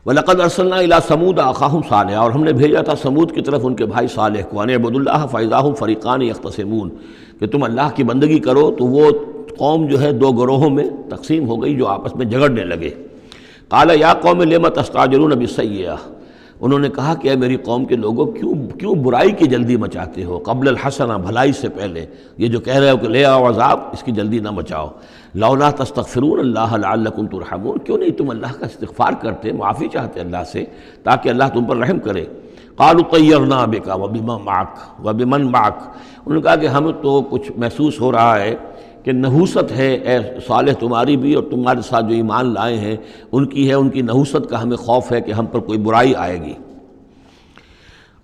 S2: وَلَقَدْ أَرْسَلْنَا إِلَىٰ ثَمُودَ أَخَاهُمْ صَالِحًا، اور ہم نے بھیجا تھا سمود کی طرف ان کے بھائی صالح کو، أَنِ اعْبُدُوا اللَّهَ فَإِذَا هُمْ فَرِيقَانِ يَخْتَصِمُونَ، کہ تم اللہ کی بندگی کرو تو وہ قوم جو ہے دو گروہوں میں تقسیم ہو گئی جو آپس میں جھگڑنے لگے۔ قَالَ يَا قَوْمِ لِمَ تَسْتَعْجِلُونَ بِالسَّيِّئَةِ، انہوں نے کہا کہ اے میری قوم کے لوگوں کیوں برائی کی جلدی مچاتے ہو، قبل الحسنہ، بھلائی سے پہلے، یہ جو کہہ رہے ہو کہ لے آؤ عذاب، اس کی جلدی نہ مچاؤ۔ لولا تستغفرون اللہ لعلکم ترحمون، کیوں نہیں تم اللہ کا استغفار کرتے، معافی چاہتے اللہ سے تاکہ اللہ تم پر رحم کرے۔ قالوا طیرنا بک وبمن معک، انہوں نے کہا کہ ہمیں تو کچھ محسوس ہو رہا ہے کہ نحوست ہے اے صالح تمہاری بھی، اور تمہارے ساتھ جو ایمان لائے ہیں ان کی ہے، ان کی نحوست کا ہمیں خوف ہے کہ ہم پر کوئی برائی آئے گی۔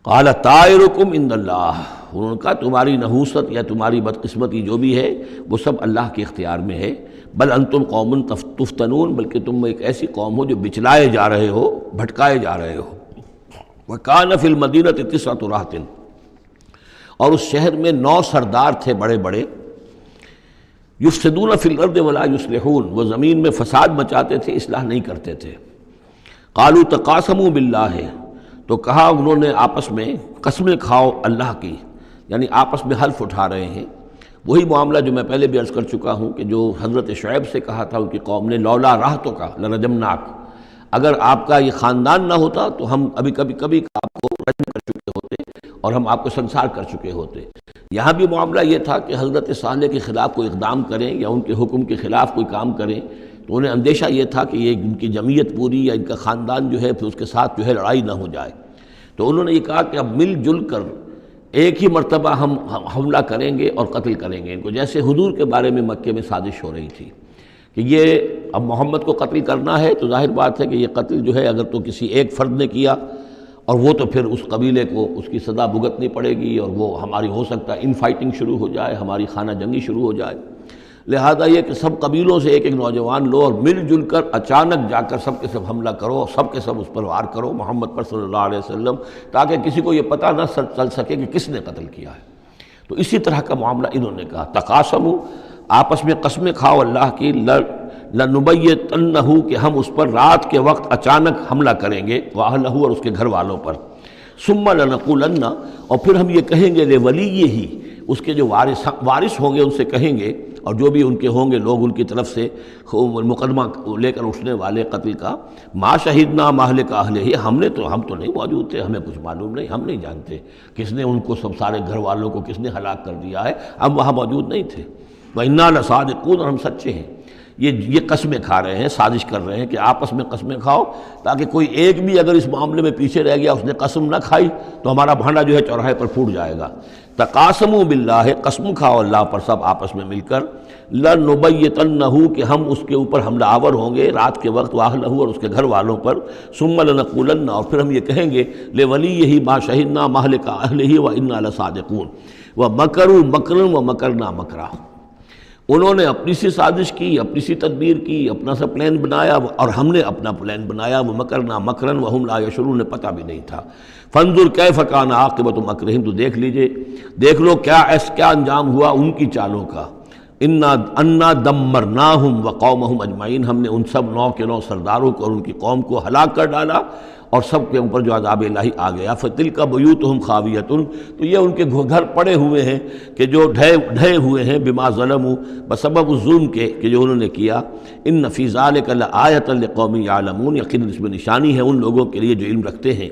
S2: قال طائرکم عند اللہ، انہوں نے کہا تمہاری نحوست یا تمہاری بدقسمتی جو بھی ہے وہ سب اللہ کے اختیار میں ہے۔ بل انتم قوم تفتنون، بلکہ تم ایک ایسی قوم ہو جو بچلائے جا رہے ہو، بھٹکائے جا رہے ہو۔ وکان فی المدینۃ 9 رہط، اور اس شہر میں 9 سردار تھے بڑے بڑے، یفسدون فی الارض ولا یصلحون، وہ زمین میں فساد مچاتے تھے، اصلاح نہیں کرتے تھے۔ قالوا تقاسموا باللہ، تو کہا انہوں نے آپس میں قسمیں کھاؤ اللہ کی، یعنی آپس میں حلف اٹھا رہے ہیں۔ وہی معاملہ جو میں پہلے بھی عرض کر چکا ہوں کہ جو حضرت شعیب سے کہا تھا ان کی قوم نے، لولا رہتک لرجمناک، اگر آپ کا یہ خاندان نہ ہوتا تو ہم ابھی کبھی آپ کو رجم کر چکے ہوتے اور ہم آپ کو سنسار کر چکے ہوتے۔ یہاں بھی معاملہ یہ تھا کہ حضرت صالح کے خلاف کوئی اقدام کریں یا ان کے حکم کے خلاف کوئی کام کریں تو انہیں اندیشہ یہ تھا کہ یہ ان کی جمعیت پوری یا ان کا خاندان جو ہے پھر اس کے ساتھ جو ہے لڑائی نہ ہو جائے۔ تو انہوں نے یہ کہا کہ اب مل جل کر ایک ہی مرتبہ ہم حملہ کریں گے اور قتل کریں گے ان کو، جیسے حضور کے بارے میں مکے میں سازش ہو رہی تھی کہ یہ اب محمد کو قتل کرنا ہے، تو ظاہر بات ہے کہ یہ قتل جو ہے اگر تو کسی ایک فرد نے کیا اور وہ تو پھر اس قبیلے کو اس کی سزا بھگتنی پڑے گی، اور وہ ہماری ہو سکتا ہے ان فائٹنگ شروع ہو جائے، ہماری خانہ جنگی شروع ہو جائے۔ لہذا یہ کہ سب قبیلوں سے ایک ایک نوجوان لو اور مل جل کر اچانک جا کر سب کے سب حملہ کرو، سب کے سب اس پر وار کرو محمد پر صلی اللہ علیہ وسلم، تاکہ کسی کو یہ پتہ نہ چل سکے کہ کس نے قتل کیا ہے۔ تو اسی طرح کا معاملہ انہوں نے کہا، تقاسموا، آپس میں قسمیں کھاؤ اللہ کی، لنبیتنہ، کہ ہم اس پر رات کے وقت اچانک حملہ کریں گے، واہلہ، اور اس کے گھر والوں پر، ثم لنقولن، اور پھر ہم یہ کہیں گے لولیہ، اس کے جو وارث ہوں گے ان سے کہیں گے، اور جو بھی ان کے ہوں گے لوگ ان کی طرف سے مقدمہ لے کر اٹھنے والے قتل کا، ما شہدنا مہلک اہلہ، ہم تو نہیں موجود تھے، ہمیں کچھ معلوم نہیں، ہم نہیں جانتے کس نے ان کو سب سارے گھر والوں کو کس نے ہلاک کر دیا ہے، ہم وہاں موجود نہیں تھے۔ وَإِنَّا لَصَادِقُونَ، اور ہم سچے ہیں۔ یہ قسمیں کھا رہے ہیں، سازش کر رہے ہیں کہ آپس میں قسمیں کھاؤ تاکہ کوئی ایک بھی اگر اس معاملے میں پیچھے رہ گیا، اس نے قسم نہ کھائی تو ہمارا بھانڈا جو ہے چوراہے پر پھوٹ جائے گا۔ تقاسموا باللہ، قسم کھاؤ اللہ پر سب آپس میں مل کر، لنبیتنہ، کہ ہم اس کے اوپر حملہ آور ہوں گے رات کے وقت، واہلہ، اور اس کے گھر والوں پر، ثم لنقولن، اور پھر ہم یہ کہیں گے لولیہ ما شہدنا مہلک اہلہ وإنا لصادقون، ومکروا مکرا ومکرنا مکرا، انہوں نے اپنی سی سازش کی، اپنی سی تدبیر کی، اپنا سا پلان بنایا، اور ہم نے اپنا پلان بنایا، وہ مکرنا مکرن وہم لا یشعرون، نے پتہ بھی نہیں تھا۔ فانظر کیف کان عاقبۃ مکرہم، تو دیکھ لو کیا انجام ہوا ان کی چالوں کا۔ انا دمرناہم وقومہم اجمعین، ہم نے ان سب 9 کے 9 سرداروں کو اور ان کی قوم کو ہلاک کر ڈالا، اور سب کے اوپر جو عذاب الہی آ گیا۔ فتلک بیوتہم خاویۃ، تو یہ ان کے گھر پڑے ہوئے ہیں کہ جو ڈھے ہوئے ہیں، بما ظلموا، بسبب الظلم کے کہ جو انہوں نے کیا۔ ان فی ذلک لآیۃ لقوم یعلمون، یقیناً اس میں نشانی ہے ان لوگوں کے لیے جو علم رکھتے ہیں۔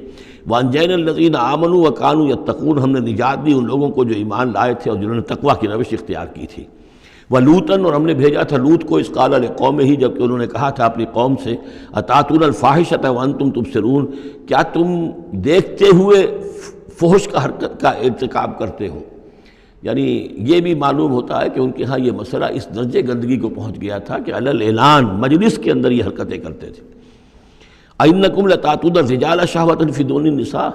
S2: وانجینا الذین آمنوا وکانوا یتقون، ہم نے نجات دی ان لوگوں کو جو ایمان لائے تھے اور جنہوں نے تقویٰ کی روش اختیار کی تھی۔ ولوطن، اور ہم نے بھیجا تھا لوط کو، اس قال لقومہ، جبکہ انہوں نے کہا تھا اپنی قوم سے، اتاتون الفاحشۃ وانتم تبصرون، کیا تم دیکھتے ہوئے فحش کا حرکت کا ارتکاب کرتے ہو؟ یعنی یہ بھی معلوم ہوتا ہے کہ ان کے ہاں یہ مسئلہ اس درجے گندگی کو پہنچ گیا تھا کہ علی الاعلان مجلس کے اندر یہ حرکتیں کرتے تھے۔ اِنکم لتاتون الرجال شہوۃ فی دون النساء،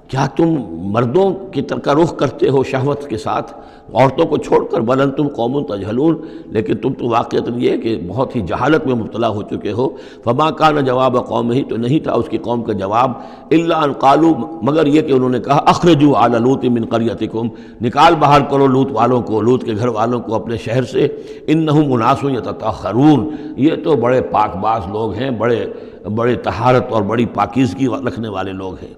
S2: کیا تم مردوں کی طرح کا رخ کرتے ہو شہوت کے ساتھ عورتوں کو چھوڑ کر؟ بل انتم قوم تجہلون، لیکن تم تو واقعتاً یہ کہ بہت ہی جہالت میں مبتلا ہو چکے ہو۔ فما کان جواب قوم ہی، تو نہیں تھا اس کی قوم کا جواب، الا ان قالوا، مگر یہ کہ انہوں نے کہا اخرجوا آل لوط من قریتکم، نکال باہر کرو لوط والوں کو، لوط کے گھر والوں کو اپنے شہر سے، انہم اناس یتطہرون، یہ تو بڑے پاک باز لوگ ہیں، بڑے طہارت اور بڑی پاکیزگی رکھنے والے لوگ ہیں۔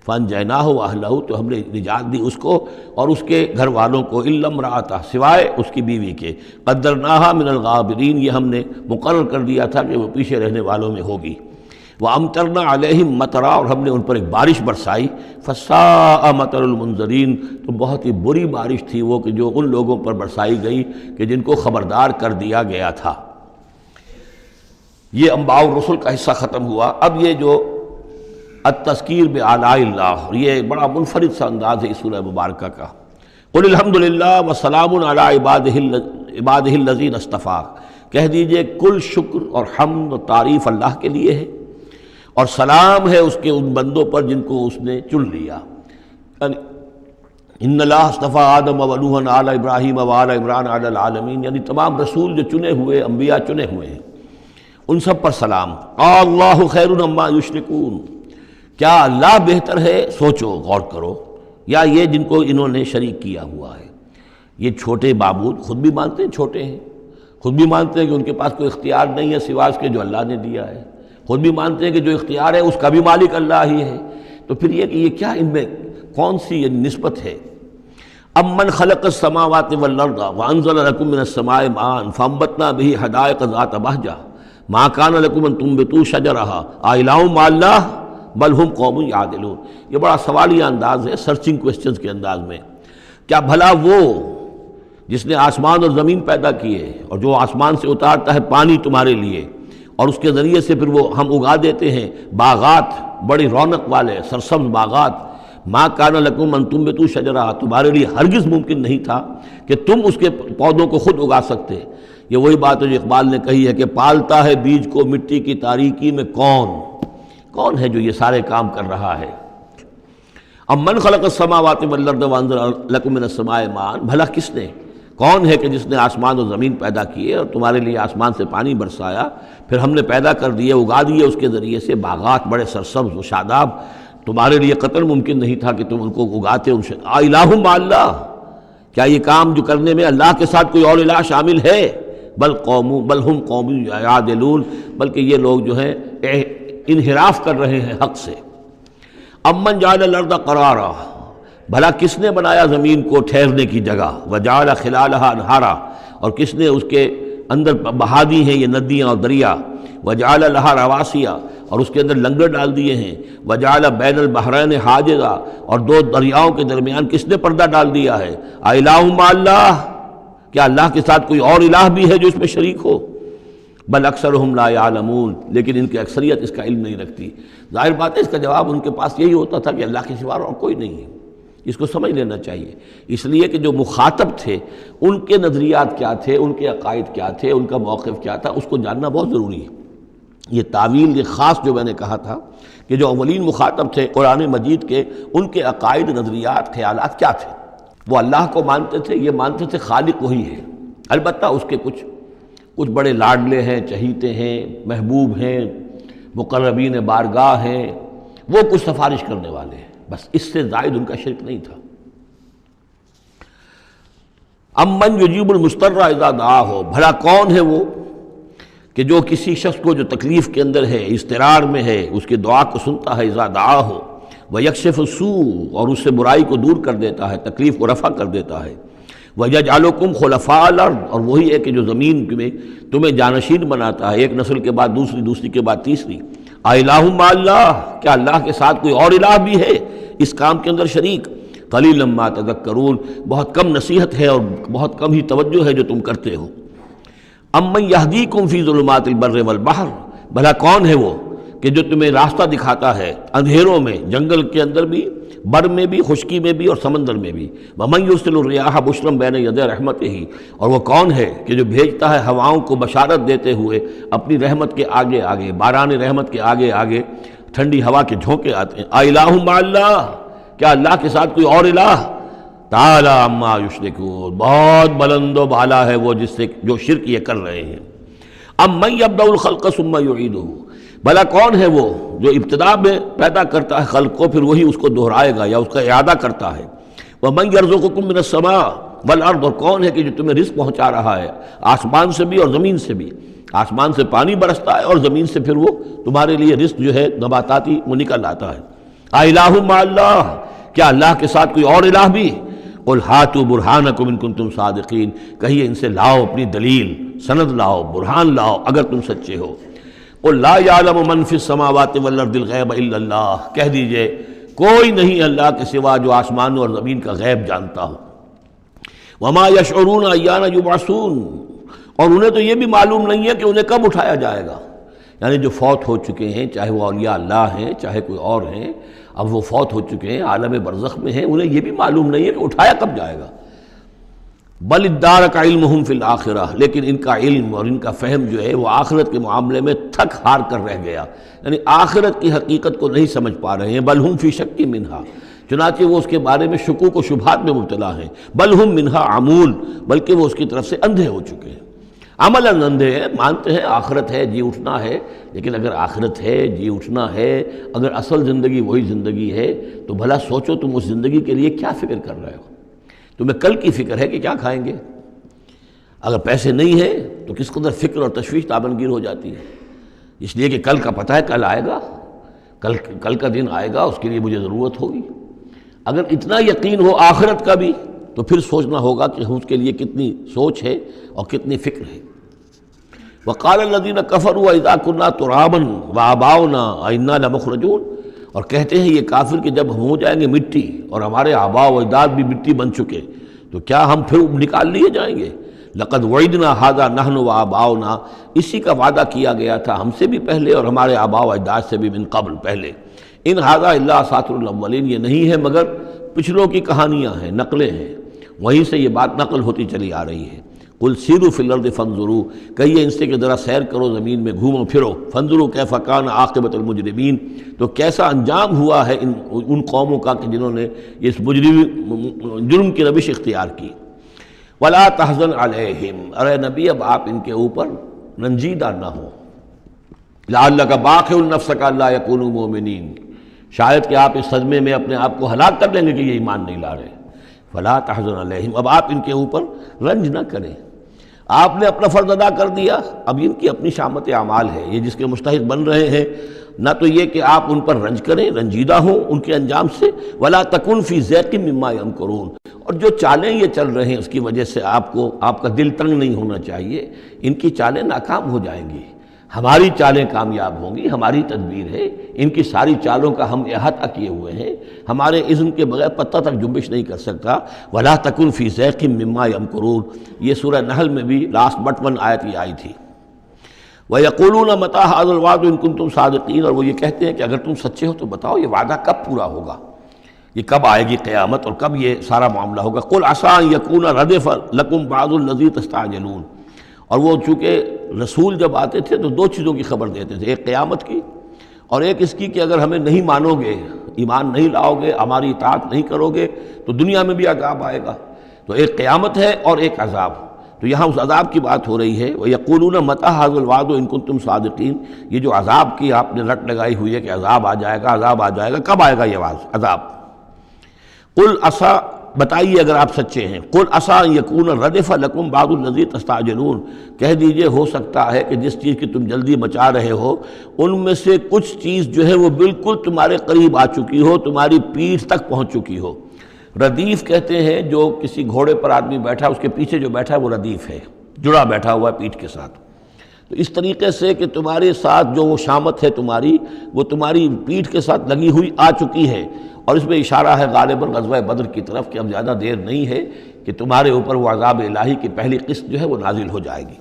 S2: فانجیناہ واہلہ، تو ہم نے نجات دی اس کو اور اس کے گھر والوں کو، الا امرأتہ، سوائے اس کی بیوی کے، قدرناہا من الغابرین، یہ ہم نے مقرر کر دیا تھا کہ وہ پیچھے رہنے والوں میں ہوگی۔ وامطرنا علیہم مطرا، اور ہم نے ان پر ایک بارش برسائی، فساء مطر المنذرین، تو بہت ہی بری بارش تھی وہ کہ جو ان لوگوں پر برسائی گئی کہ جن کو خبردار کر دیا گیا تھا۔ یہ انباء الرسل کا حصہ ختم ہوا۔ اب یہ جو التذکیر بآلاء اللہ، یہ بڑا منفرد سا انداز ہے اس سورہ مبارکہ کا۔ قل الحمد للہ وسلام علی عبادہ الذین اصطفیٰ، کہہ دیجئے کل شکر اور حمد و تعریف اللہ کے لیے ہے، اور سلام ہے اس کے ان بندوں پر جن کو اس نے چن لیا۔ ان اللہ اصطفیٰ آدم و نوحا علی ابراہیم و علی عمران علی العالمین، یعنی تمام رسول جو چنے ہوئے، انبیاء چنے ہوئے ہیں، ان سب پر سلام۔ اللہ خیر عما یشرکون، کیا اللہ بہتر ہے، سوچو غور کرو، یا یہ جن کو انہوں نے شریک کیا ہوا ہے؟ یہ چھوٹے معبود خود بھی مانتے ہیں چھوٹے ہیں، خود بھی مانتے ہیں کہ ان کے پاس کوئی اختیار نہیں ہے سوائے اس کے جو اللہ نے دیا ہے، خود بھی مانتے ہیں کہ جو اختیار ہے اس کا بھی مالک اللہ ہی ہے، تو پھر یہ کہ یہ کیا ان میں کون سی یہ نسبت ہے؟ امن خلق السماوات والارض وانزل لکم من السماء ماء فانبتنا به حدائق ذات بہجہ ما کان لکم ان تنبتوا شجرہا االہ مع اللہ بل ہم قوم یعدلون۔ یہ بڑا سوالیہ انداز ہے، سرچنگ کوسچنز کے انداز میں۔ کیا بھلا وہ جس نے آسمان اور زمین پیدا کیے اور جو آسمان سے اتارتا ہے پانی تمہارے لیے، اور اس کے ذریعے سے پھر وہ ہم اگا دیتے ہیں باغات، بڑی رونق والے سرسبز باغات، ما کان لکم ان تنبتوا شجرہا، تمہارے لیے ہرگز ممکن نہیں تھا کہ تم اس کے پودوں کو خود اگا سکتے۔ یہ وہی بات ہے جو اقبال نے کہی ہے کہ پالتا ہے بیج کو مٹی کی تاریکی میں کون ہے جو یہ سارے کام کر رہا ہے؟ امن خلق السماوات والارض وانزل لکم من السماء ماء، بھلا کس نے، کون ہے کہ جس نے آسمان اور زمین پیدا کیے اور تمہارے لیے آسمان سے پانی برسایا، پھر ہم نے پیدا کر دیے، اگا دیے اس کے ذریعے سے باغات بڑے سرسبز و شاداب، تمہارے لیے قطعاً ممکن نہیں تھا کہ تم ان کو اگاتے۔ ان سے الہ مع اللہ، کیا یہ کام جو کرنے میں اللہ کے ساتھ کوئی اور الہ شامل ہے؟ بل ہم قوم یعدلون، بلکہ یہ لوگ جو ہیں انحراف کر رہے ہیں حق سے۔ امن جعل الارض قرارا، بھلا کس نے بنایا زمین کو ٹھہرنے کی جگہ، وجعل خلالها انہارا، اور کس نے اس کے اندر بہا دی ہیں یہ ندیاں اور دریا، وجعل لها رواسیا، اور اس کے اندر لنگر ڈال دیے ہیں، وجعل بین البحرین حاجزا، اور دو دریاؤں کے درمیان کس نے پردہ ڈال دیا ہے؟ الہ مع اللہ، کیا اللہ کے ساتھ کوئی اور الہ بھی ہے جو اس میں شریک ہو؟ بل اکثرہم لا یعلمون، لیکن ان کی اکثریت اس کا علم نہیں رکھتی۔ ظاہر بات ہے اس کا جواب ان کے پاس یہی ہوتا تھا کہ اللہ کے سوا اور کوئی نہیں ہے، اس کو سمجھ لینا چاہیے۔ اس لیے کہ جو مخاطب تھے ان کے نظریات کیا تھے، ان کے عقائد کیا تھے، ان کا موقف کیا تھا، اس کو جاننا بہت ضروری ہے۔ یہ تعویل، یہ خاص جو میں نے کہا تھا کہ جو اولین مخاطب تھے قرآن مجید کے، ان کے عقائد، نظریات، خیالات کیا تھے؟ وہ اللہ کو مانتے تھے، یہ مانتے تھے خالق وہی ہے، البتہ اس کے کچھ بڑے لاڈلے ہیں، چہیتے ہیں، محبوب ہیں، مقربین بارگاہ ہیں، وہ کچھ سفارش کرنے والے ہیں، بس اس سے زائد ان کا شرک نہیں تھا۔ امن یجیب المضطر اذا دعاہ، بھلا کون ہے وہ کہ جو کسی شخص کو جو تکلیف کے اندر ہے، اضطرار میں ہے، اس کی دعا کو سنتا ہے، اذا دعاہ ویکشف السوء، اور اس سے برائی کو دور کر دیتا ہے، تکلیف کو رفع کر دیتا ہے، وَيَجْعَلُكُمْ خُلَفَاءَ الْأَرْضِ، اور وہی ہے کہ جو زمین میں تمہیں جانشین بناتا ہے، ایک نسل کے بعد دوسری، دوسری کے بعد تیسری۔ اَإِلَٰهٌ مَّعَ اللَّهِ، کیا اللہ کے ساتھ کوئی اور الہ بھی ہے اس کام کے اندر شریک؟ قَلِيلًا مَّا تَذَكَّرُونَ، بہت کم نصیحت ہے اور بہت کم ہی توجہ ہے جو تم کرتے ہو۔ أَمَّن يَهْدِيكُمْ فِي ظُلُمَاتِ الْبَرِّ وَالْبَحْرِ، بھلا کون ہے وہ کہ جو تمہیں راستہ دکھاتا ہے اندھیروں میں، جنگل کے اندر بھی، بر میں بھی، خشکی میں بھی اور سمندر میں بھی۔ وَمَن يُرْسِلُ الرِّيَاحَ بُشْرًا بَيْنَ يَدَيْ رَحْمَتِهِ، اور وہ کون ہے کہ جو بھیجتا ہے ہواؤں کو بشارت دیتے ہوئے اپنی رحمت کے آگے آگے، باران رحمت کے آگے آگے ٹھنڈی ہوا کے جھونکے آتے ہیں۔ اِلٰہٌ مع اللہ، کیا اللہ کے ساتھ کوئی اور الہ؟ تعالی عما یشرکون، بہت بلند و بالا ہے وہ جس سے جو شرک یہ کر رہے ہیں۔ امن یبدأ الخلق ثم یعیدہ، بھلا کون ہے وہ جو ابتدا میں پیدا کرتا ہے خلق کو پھر وہی اس کو دہرائے گا یا اس کا اعادہ کرتا ہے۔ ومن یرزقکم من السماء والارض، اور کون ہے کہ جو تمہیں رزق پہنچا رہا ہے آسمان سے بھی اور زمین سے بھی، آسمان سے پانی برستا ہے اور زمین سے پھر وہ تمہارے لیے رزق جو ہے نباتاتی وہ نکل آتا ہے۔ الہ مع اللہ، کیا اللہ کے ساتھ کوئی اور الہ بھی؟ قل ہاتوا برہانکم ان کنتم صادقین، کہیے ان سے لاؤ اپنی دلیل، سند لاؤ، برہان لاؤ اگر تم سچے ہو۔ قل لا یعلم من فی السماوات والارض الغیب الا اللہ، کہہ دیجئے کوئی نہیں اللہ کے سوا جو آسمانوں اور زمین کا غیب جانتا ہو۔ وما یشعرون ایان یبعثون، اور انہیں تو یہ بھی معلوم نہیں ہے کہ انہیں کب اٹھایا جائے گا، یعنی جو فوت ہو چکے ہیں چاہے وہ اولیاء اللہ ہیں چاہے کوئی اور ہیں، اب وہ فوت ہو چکے ہیں عالم برزخ میں ہیں، انہیں یہ بھی معلوم نہیں ہے کہ اٹھایا کب جائے گا۔ بل ادارک علمہم فی الآخرہ، لیکن ان کا علم اور ان کا فہم جو ہے وہ آخرت کے معاملے میں تھک ہار کر رہ گیا، یعنی آخرت کی حقیقت کو نہیں سمجھ پا رہے ہیں۔ بل ہم فی شک منہا، چنانچہ وہ اس کے بارے میں شکوک و شبہات میں مبتلا ہیں۔ بل ہم منہا عمون، بلکہ وہ اس کی طرف سے اندھے ہو چکے ہیں، عملاً اندھے ہیں، مانتے ہیں آخرت ہے، جی اٹھنا ہے، لیکن اگر آخرت ہے، جی اٹھنا ہے، اگر اصل زندگی وہی زندگی ہے تو بھلا سوچو تم اس زندگی کے لیے کیا فکر کر رہے ہو؟ تمہیں کل کی فکر ہے کہ کیا کھائیں گے؟ اگر پیسے نہیں ہیں تو کس قدر فکر اور تشویش تابنگیر ہو جاتی ہے، اس لیے کہ کل کا پتہ ہے کل آئے گا، کل کا دن آئے گا، اس کے لیے مجھے ضرورت ہوگی۔ اگر اتنا یقین ہو آخرت کا بھی تو پھر سوچنا ہوگا کہ اس کے لیے کتنی سوچ ہے اور کتنی فکر ہے۔ وقال الذين كفروا واذا كنا ترابا وآباؤنا أئنا لمخرجون، اور کہتے ہیں یہ کافر کہ جب ہم ہو جائیں گے مٹی اور ہمارے آباء و اجداد بھی مٹی بن چکے تو کیا ہم پھر نکال لیے جائیں گے؟ لقد وعدنا هذا نحن وآباؤنا، اسی کا وعدہ کیا گیا تھا ہم سے بھی پہلے اور ہمارے آباء و اجداد سے بھی من قبل پہلے۔ ان هذا الا اساطیر الاولین، یہ نہیں ہے مگر پچھلوں کی کہانیاں ہیں، نقلیں ہیں، وہیں سے یہ بات نقل ہوتی چلی آ رہی ہے۔ قل سیروا فی الارض فانظروا، کہیے ان سے کہ ذرا سیر کرو زمین میں، گھومو پھرو، فانظروا کیف کان عاقبۃ المجرمین، تو کیسا انجام ہوا ہے ان قوموں کا کہ جنہوں نے اس جرم کی روش اختیار کی۔ ولا تحزن علیہم، ارے نبی اب آپ ان کے اوپر رنجیدہ نہ ہو۔ لعلک باخع نفسک الا یکونوا مؤمنین، شاید کہ آپ اس صدمے میں اپنے آپ کو ہلاک کر لیں گے کہ یہ ایمان نہیں لا رہے۔ فلا تحزن علیہم، اب آپ ان کے اوپر رنج نہ کریں، آپ نے اپنا فرض ادا کر دیا، اب ان کی اپنی شامت اعمال ہے، یہ جس کے مستحق بن رہے ہیں، نہ تو یہ کہ آپ ان پر رنج کریں، رنجیدہ ہوں ان کے انجام سے۔ ولا تکن فی ضیق مما یمکرون، اور جو چالیں یہ چل رہے ہیں اس کی وجہ سے آپ کا دل تنگ نہیں ہونا چاہیے، ان کی چالیں ناکام ہو جائیں گی، ہماری چالیں کامیاب ہوں گی، ہماری تدبیر ہے، ان کی ساری چالوں کا ہم احاطہ کیے ہوئے ہیں، ہمارے اذن کے بغیر پتہ تک جنبش نہیں کر سکتا۔ ولا تکن فی ضیق مما یمکرون، یہ سورہ نحل میں بھی لاسٹ بٹ 1 آیت یہ آئی تھی۔ وَيَقُولُونَ مَتَىٰ هَٰذَا الْوَعْدُ إِن كُنتُمْ صَادِقِينَ، اور وہ یہ کہتے ہیں کہ اگر تم سچے ہو تو بتاؤ یہ وعدہ کب پورا ہوگا، یہ کب آئے گی قیامت اور کب یہ سارا معاملہ ہوگا۔ قُلْ عَسَىٰ أَن يَكُونَ رَدِفَ لَكُمْ بَعْضُ الَّذِي تَسْتَعْجِلُونَ، اور وہ چونکہ رسول جب آتے تھے تو 2 چیزوں کی خبر دیتے تھے، ایک قیامت کی اور ایک اس کی کہ اگر ہمیں نہیں مانو گے، ایمان نہیں لاؤ گے، ہماری اطاعت نہیں کرو گے تو دنیا میں بھی عذاب آئے گا۔ تو ایک قیامت ہے اور ایک عذاب، تو یہاں اس عذاب کی بات ہو رہی ہے۔ وَيَقُولُونَ مَتَىٰ هَٰذَا الْوَعْدُ إِن كُنتُمْ صَادِقِينَ، یہ جو عذاب کی آپ نے رٹ لگائی ہوئی ہے کہ عذاب آ جائے گا، عذاب آ جائے گا، کب آئے گا یہ عذاب؟ قُلْ عَسَىٰ، بتائیے اگر آپ سچے ہیں، قُلْ عَسَىٰ أَن يَكُونَ رَدِفَ لَكُمْ بَعْضُ الَّذِي تَسْتَعْجِلُونَ، کہہ دیجئے ہو سکتا ہے کہ جس چیز کی تم جلدی مچا رہے ہو ان میں سے کچھ چیز جو ہے وہ بالکل تمہارے قریب آ چکی ہو، تمہاری پیٹھ تک پہنچ چکی ہو۔ ردیف کہتے ہیں جو کسی گھوڑے پر آدمی بیٹھا اس کے پیچھے جو بیٹھا ہے وہ ردیف ہے، جڑا بیٹھا ہوا ہے پیٹھ کے ساتھ۔ تو اس طریقے سے کہ تمہارے ساتھ جو وہ شامت ہے تمہاری، وہ تمہاری پیٹھ کے ساتھ لگی ہوئی آ چکی ہے، اور اس میں اشارہ ہے غالباً غزوہ بدر کی طرف کہ اب زیادہ دیر نہیں ہے کہ تمہارے اوپر وہ عذاب الہی کی پہلی قسط جو ہے وہ نازل ہو جائے گی۔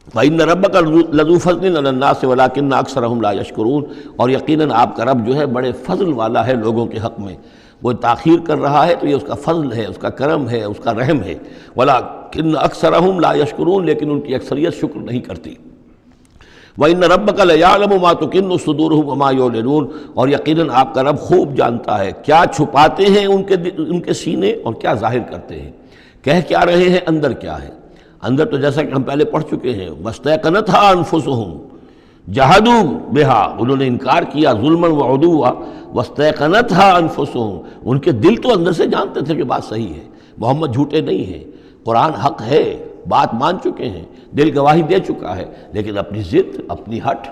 S2: وَإِنَّ رَبَّكَ لَذُو فَضْلٍ عَلَى النَّاسِ وَلَٰكِنَّ أَكْثَرَهُمْ لَا يَشْكُرُونَ، اور یقیناً آپ کا رب جو ہے بڑے فضل والا ہے لوگوں کے حق میں، وہ تاخیر کر رہا ہے تو یہ اس کا فضل ہے، اس کا کرم ہے، اس کا رحم ہے۔ وَلَٰكِنَّ أَكْثَرَهُمْ لَا يَشْكُرُونَ، لیکن ان کی اکثریت شکر نہیں کرتی۔ وَإِنَّ رَبَّكَ لَيَعْلَمُ مَا تُكِنُّ صُدُورُهُمْ وَمَا يُعْلِنُونَ، اور یقیناً آپ کا رب خوب جانتا ہے کیا چھپاتے ہیں ان کے سینے اور کیا ظاہر کرتے ہیں، کہہ کیا رہے ہیں، اندر کیا ہے۔ اندر تو جیسا کہ ہم پہلے پڑھ چکے ہیں، وَاسْتَيْقَنَتْهَا أَنفُسُهُمْ جَحَدُوا بِهَا، انہوں نے انکار کیا ظلمًا وعدوا، وَاسْتَيْقَنَتْهَا أَنفُسُهُمْ، ان کے دل تو اندر سے جانتے تھے کہ بات صحیح ہے، محمد جھوٹے نہیں ہیں، قرآن حق ہے، بات مان چکے ہیں، دل گواہی دے چکا ہے، لیکن اپنی ضد، اپنی ہٹ،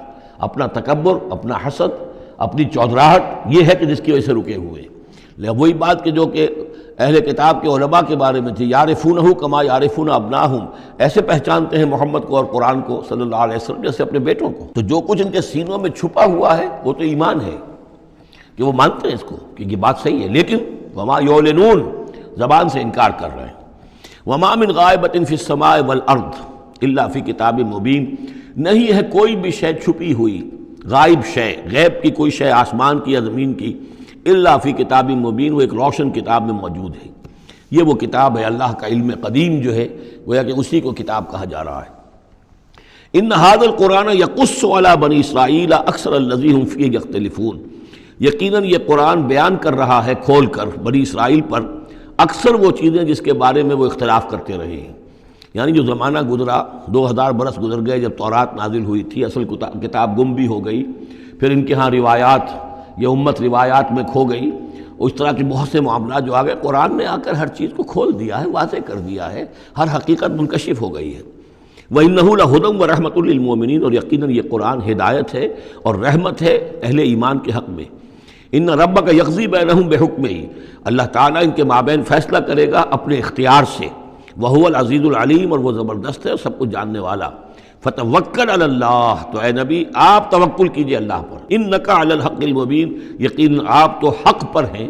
S2: اپنا تکبر، اپنا حسد، اپنی چودراہٹ، یہ ہے کہ جس کی وجہ سے رکے ہوئے۔ وہی بات کہ جو کہ اہل کتاب کے علماء کے بارے میں تھی، یعرفونہ کما یعرفون ابناہم، ایسے پہچانتے ہیں محمد کو اور قرآن کو صلی اللہ علیہ وسلم جیسے اپنے بیٹوں کو۔ تو جو کچھ ان کے سینوں میں چھپا ہوا ہے وہ تو ایمان ہے کہ وہ مانتے ہیں اس کو کہ یہ بات صحیح ہے، لیکن وما یعلنون، زبان سے انکار کر رہے ہیں۔ وما من غائبۃ فی السماء والارض الا فی کتاب مبین، نہیں ہے کوئی بھی شے چھپی ہوئی، غائب شے، غیب کی کوئی شے آسمان کی یا زمین کی، الا فی کتاب مبین، وہ ایک روشن کتاب میں موجود ہے۔ یہ وہ کتاب ہے، اللہ کا علم قدیم جو ہے، گویا کہ اسی کو کتاب کہا جا رہا ہے۔ ان ھذا القرآن یقص علی بنی اسرائیل اکثر الذی ھم فیہ یختلفون، یقیناً یہ قرآن بیان کر رہا ہے کھول کر بنی اسرائیل پر اکثر وہ چیزیں جس کے بارے میں وہ اختلاف کرتے رہے ہیں۔ یعنی جو زمانہ گزرا، 2000 برس گزر گئے جب تورات نازل ہوئی تھی، اصل کتاب گم بھی ہو گئی، پھر ان کے ہاں روایات، یہ امت روایات میں کھو گئی، اس طرح کے بہت سے معاملات جو آ گئے، قرآن نے آ کر ہر چیز کو کھول دیا ہے، واضح کر دیا ہے، ہر حقیقت منکشف ہو گئی ہے۔ وَإِنَّهُ لَهُدًى وَرَحْمَةٌ لِّلْمُؤْمِنِينَ، اور یقیناً یہ قرآن ہدایت ہے اور رحمت ہے اہل ایمان کے حق میں۔ ان ربک یقضی بینہم بحکمہ، اللہ تعالیٰ ان کے مابین فیصلہ کرے گا اپنے اختیار سے، وہو العزیز العلیم، اور وہ زبردست ہے اور سب کچھ جاننے والا۔ فتوکل علی اللہ، تو اے نبی آپ توکل کیجئے اللہ پر، انک علی الحق المبین، یقیناً آپ تو حق پر ہیں،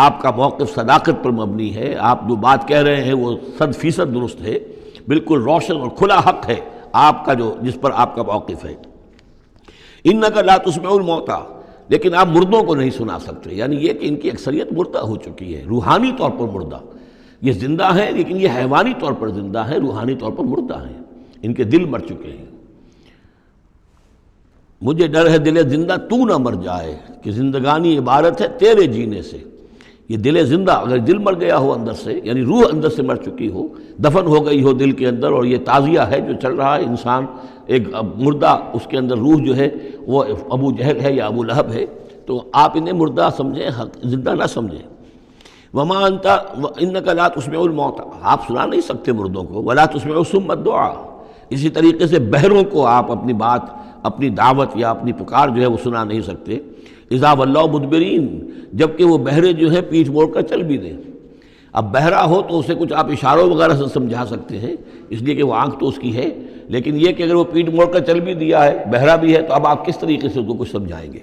S2: آپ کا موقف صداقت پر مبنی ہے، آپ جو بات کہہ رہے ہیں وہ 100% درست ہے، بالکل روشن اور کھلا حق ہے آپ کا، جو جس پر آپ کا موقف ہے۔ انک لا تسمع الموتى، لیکن آپ مردوں کو نہیں سنا سکتے، یعنی یہ کہ ان کی اکثریت مردہ ہو چکی ہے، روحانی طور پر مردہ، یہ زندہ ہیں لیکن یہ حیوانی طور پر زندہ ہیں، روحانی طور پر مردہ ہیں، ان کے دل مر چکے ہیں۔ مجھے ڈر ہے دل زندہ تو نہ مر جائے، کہ زندگانی عبارت ہے تیرے جینے سے۔ یہ دل زندہ، اگر دل مر گیا ہو اندر سے، یعنی روح اندر سے مر چکی ہو، دفن ہو گئی ہو دل کے اندر، اور یہ تعزیہ ہے جو چل رہا ہے، انسان ایک مردہ، اس کے اندر روح جو ہے وہ ابو جہل ہے یا ابو لہب ہے، تو آپ انہیں مردہ سمجھیں، زندہ نہ سمجھیں۔ وما انت انک لا تسمع الموتى، آپ سنا نہیں سکتے مردوں کو، ولا تسمع الصم الدعاء، اسی طریقے سے بہروں کو آپ اپنی بات، اپنی دعوت یا اپنی پکار جو ہے وہ سنا نہیں سکتے۔ اذا ولوا مدبرین، جبکہ وہ بہرے جو ہے پیٹھ موڑ کر چل بھی دیں۔ اب بہرا ہو تو اسے کچھ آپ اشاروں وغیرہ سے سمجھا سکتے ہیں، اس لیے کہ وہ آنکھ تو اس کی ہے، لیکن یہ کہ اگر وہ پیٹھ موڑ کر چل بھی دیا ہے، بہرا بھی ہے، تو اب آپ کس طریقے سے اس کو کچھ سمجھائیں گے۔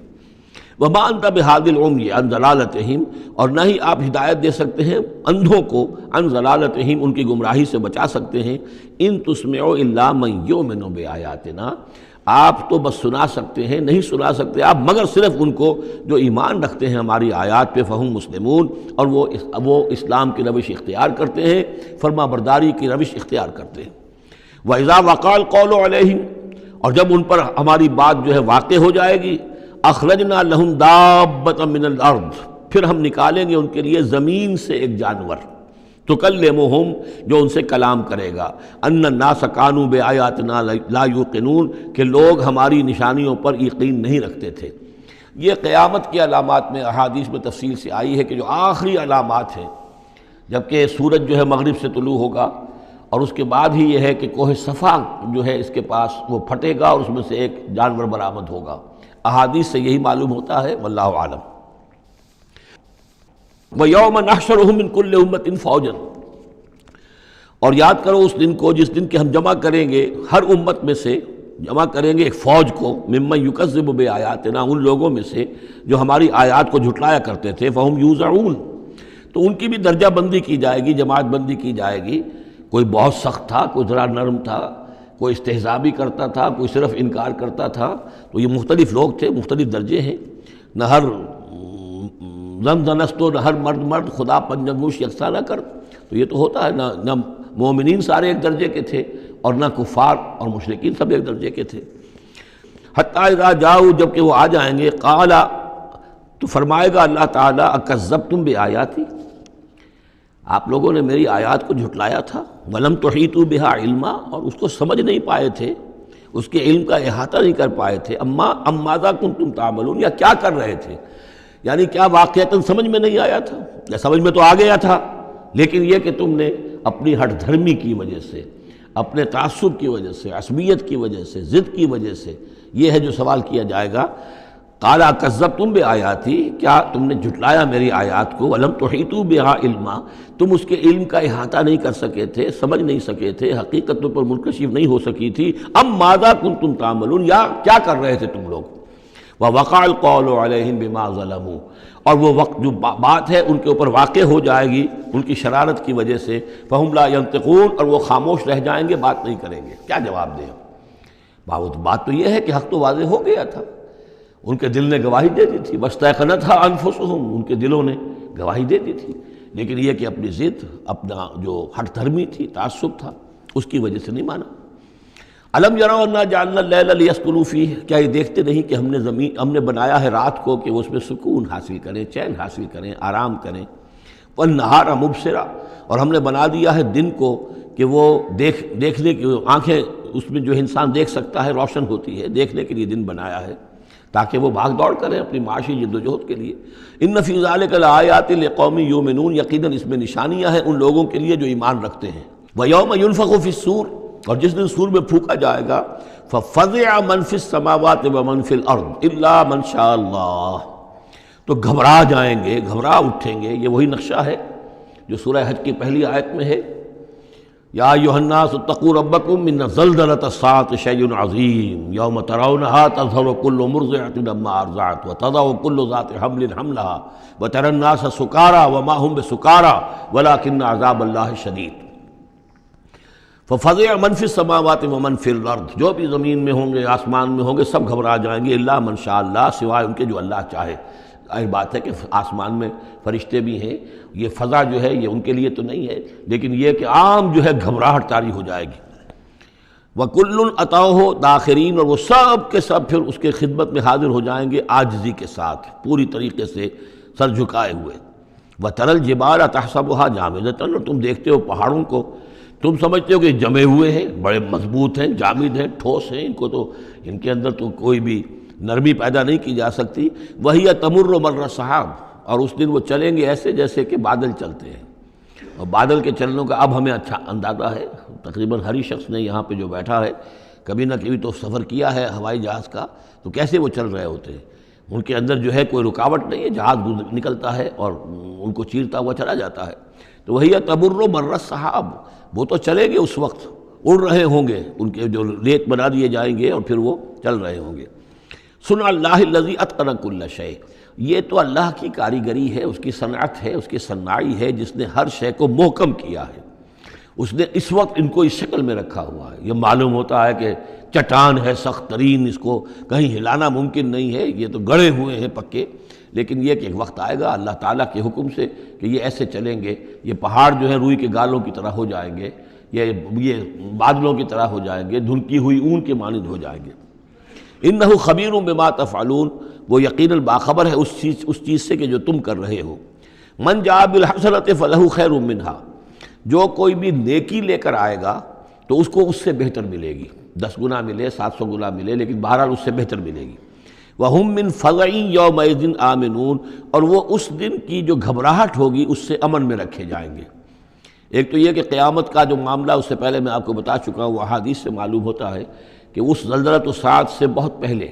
S2: وما انت بہادی العمی عن ضلالتہم، اور نہ ہی آپ ہدایت دے سکتے ہیں اندھوں کو، عن ضلالتہم، ان کی گمراہی سے بچا سکتے ہیں۔ ان تسمع الا من یؤمن بآیاتنا، آپ تو بس سنا سکتے ہیں، نہیں سنا سکتے آپ مگر صرف ان کو جو ایمان رکھتے ہیں ہماری آیات پہ، فہم مسلمون، اور وہ اسلام کی روش اختیار کرتے ہیں، فرما برداری کی روش اختیار کرتے ہیں۔ وَإِذَا وَقَعَ الْقَوْلُ عَلَيْهِمْ، اور جب ان پر ہماری بات جو ہے واقع ہو جائے گی، اخرجنا لہم دابۃ من الارض، پھر ہم نکالیں گے ان کے لیے زمین سے ایک جانور، تکلمہم، جو ان سے کلام کرے گا، ان الناس کانوا بآیاتنا لا یوقنون، کہ لوگ ہماری نشانیوں پر یقین نہیں رکھتے تھے۔ یہ قیامت کی علامات میں احادیث میں تفصیل سے آئی ہے کہ جو آخری علامات ہیں، جبکہ سورج جو ہے مغرب سے طلوع ہوگا، اور اس کے بعد ہی یہ ہے کہ کوہ صفا جو ہے اس کے پاس وہ پھٹے گا اور اس میں سے ایک جانور برآمد ہوگا۔ احادیث سے یہی معلوم ہوتا ہے، واللہ عالم۔ وَيَوْمَ نَحْشُرُهُم مِّن كُلِّ أُمَّةٍ فَوْجًا، اور یاد کرو اس دن کو جس دن کہ ہم جمع کریں گے ہر امت میں سے، جمع کریں گے ایک فوج کو، ممن یکذب بآیاتنا، ان لوگوں میں سے جو ہماری آیات کو جھٹلایا کرتے تھے، فہم یوزعون، تو ان کی بھی درجہ بندی کی جائے گی، جماعت بندی کی جائے گی۔ کوئی بہت سخت تھا، کوئی ذرا نرم تھا، کوئی استہزاء بھی کرتا تھا، کوئی صرف انکار کرتا تھا، تو یہ مختلف لوگ تھے، مختلف درجے ہیں، نہ ہر زنستو، نہ ہر مرد خدا پنجنگوش یکساں نہ کر، تو یہ تو ہوتا ہے، نہ مومنین سارے ایک درجے کے تھے، اور نہ کفار اور مشرکین سب ایک درجے کے تھے۔ حتی اذا جاؤ، جب کہ وہ آ جائیں گے، قال، تو فرمائے گا اللہ تعالیٰ، اکذبتم بآیاتی، آپ لوگوں نے میری آیات کو جھٹلایا تھا، ولم تحیطوا بہا علما، اور اس کو سمجھ نہیں پائے تھے، اس کے علم کا احاطہ نہیں کر پائے تھے، ام ماذا کنتم تعملون، یا کیا کر رہے تھے، یعنی کیا واقعتاً سمجھ میں نہیں آیا تھا، یا سمجھ میں تو آ گیا تھا، لیکن یہ کہ تم نے اپنی ہٹ دھرمی کی وجہ سے، اپنے تعصب کی وجہ سے، عصبیت کی وجہ سے، ضد کی وجہ سے، یہ ہے جو سوال کیا جائے گا۔ قال کذبتم بآیاتی، کیا تم نے جھٹلایا میری آیات کو، ولم تحیطوا بہا علما، تم اس کے علم کا احاطہ نہیں کر سکے تھے، سمجھ نہیں سکے تھے، حقیقتوں پر منکشف نہیں ہو سکی تھی، ام ماذا کنتم تعملون، یا کیا کر رہے تھے تم لوگ، ووقع القول علیہم بما ظلموا، اور وہ وقت جو بات ہے ان کے اوپر واقع ہو جائے گی ان کی شرارت کی وجہ سے، فہم لا ینطقون، اور وہ خاموش رہ جائیں گے، بات نہیں کریں گے، کیا جواب دیں؟ بات تو یہ ہے کہ حق تو واضح ہو گیا تھا، ان کے دل نے گواہی دے دی تھی، واستیقنتھا انفسہم، ان کے دلوں نے گواہی دے دی تھی، لیکن یہ کہ اپنی ضد، اپنا جو ہٹ دھرمی تھی، تعصب تھا، اس کی وجہ سے نہیں مانا۔ الم یروا انا جعلنا اللیل لیسکنوا فیہ، کیا یہ دیکھتے نہیں کہ ہم نے بنایا ہے رات کو کہ وہ اس میں سکون حاصل کریں، چین حاصل کریں، آرام کریں، والنہار مبصرا، اور ہم نے بنا دیا ہے دن کو کہ وہ دیکھنے کی آنکھیں اس میں جو انسان دیکھ سکتا ہے روشن ہوتی ہے، دیکھنے کے لیے دن بنایا ہے تاکہ وہ بھاگ دوڑ کریں اپنی معاشی جد و جہد کے لیے۔ ان فی ذلک لآیات لقوم یؤمنون، یقیناً اس میں نشانیاں ہیں ان لوگوں کے لیے جو ایمان رکھتے ہیں۔ ویوم ینفخ فی الصور، اور جس دن سور میں پھونکا جائے گا، ففزع من فی السماوات ومن فی الارض الا من شاء اللہ، تو گھبرا جائیں گے، گھبرا اٹھیں گے، یہ وہی نقشہ ہے جو سورہ حج کی پہلی آیت میں ہے، یا ایھا الناس اتقوا ربکم ان زلزلۃ الساعۃ شیء عظیم یوم ترونها تذہل کل مرضعۃ عما ارضعت وتضع کل ذات حمل حملها وتری الناس سکارى وما هم بسکارى ولکن عذاب اللہ شدید۔ ففزع من فی السماوات ومن فی الارض، جو بھی زمین میں ہوں گے، آسمان میں ہوں گے، سب گھبرا جائیں گے، الا من شاء اللہ، سوائے ان کے جو اللہ چاہے۔ ظاہر بات ہے کہ آسمان میں فرشتے بھی ہیں، یہ فضا جو ہے یہ ان کے لیے تو نہیں ہے، لیکن یہ کہ عام جو ہے گھبراہٹ طاری ہو جائے گی۔ وَكُلٌّ أَتَوْهُ دَاخِرِينَ، اور وہ سب کے سب پھر اس کے خدمت میں حاضر ہو جائیں گے عاجزی کے ساتھ، پوری طریقے سے سر جھکائے ہوئے۔ وَتَرَى الْجِبَالَ تَحْسَبُهَا جَامِدَةً، اور تم دیکھتے ہو پہاڑوں کو، تم سمجھتے ہو کہ جمے ہوئے ہیں، بڑے مضبوط ہیں، جامد ہیں، ٹھوس ہیں، ان کے اندر تو کوئی بھی نرمی پیدا نہیں کی جا سکتی۔ وَهِيَ تَمُرُّ مَرَّ السَّحَابِ، اور اس دن وہ چلیں گے ایسے جیسے کہ بادل چلتے ہیں، اور بادل کے چلنوں کا اب ہمیں اچھا اندازہ ہے، تقریباً ہر ہی شخص نے یہاں پہ جو بیٹھا ہے کبھی نہ کبھی تو سفر کیا ہے ہوائی جہاز کا، تو کیسے وہ چل رہے ہوتے ہیں، ان کے اندر جو ہے کوئی رکاوٹ نہیں ہے، جہاز نکلتا ہے اور ان کو چیرتا ہوا چلا جاتا ہے۔ تو وہی تمر مر السحاب، وہ تو چلیں گے، اس وقت اڑ رہے ہوں گے، ان کے جو ریت بنا دیے جائیں گے اور پھر وہ چل رہے ہوں گے۔ صنع اللہ الذی اتقن کل شیء، یہ تو اللہ کی کاریگری ہے، اس کی صنعت ہے، اس کی صنائی ہے، جس نے ہر شے کو محکم کیا ہے، اس نے اس وقت ان کو اس شکل میں رکھا ہوا ہے۔ یہ معلوم ہوتا ہے کہ چٹان ہے سخت ترین، اس کو کہیں ہلانا ممکن نہیں ہے، یہ تو گڑے ہوئے ہیں پکے، لیکن یہ کہ ایک وقت آئے گا اللہ تعالیٰ کے حکم سے کہ یہ ایسے چلیں گے، یہ پہاڑ جو ہے روئی کے گالوں کی طرح ہو جائیں گے، یہ بادلوں کی طرح ہو جائیں گے، دھنکی ہوئی اون کے مانند ہو جائیں گے۔ انہ خبیر بما تفعلون، وہ یقیناً باخبر ہے اس چیز سے کہ جو تم کر رہے ہو۔ من جاء بالحسنۃ فلہ خیر منہا، جو کوئی بھی نیکی لے کر آئے گا تو اس کو اس سے بہتر ملے گی، 10 گنا ملے، 700 گنا ملے، لیکن بہرحال اس سے بہتر ملے گی۔ وَهُم مِّن فَزَعٍ يَوْمَئِذٍ آمِنُونَ، اور وہ اس دن کی جو گھبراہٹ ہوگی اس سے امن میں رکھے جائیں گے۔ ایک تو یہ کہ قیامت کا جو معاملہ، اس سے پہلے میں آپ کو بتا چکا ہوں، وہ احادیث سے معلوم ہوتا ہے کہ اس زلزلۃ الساعۃ سے بہت پہلے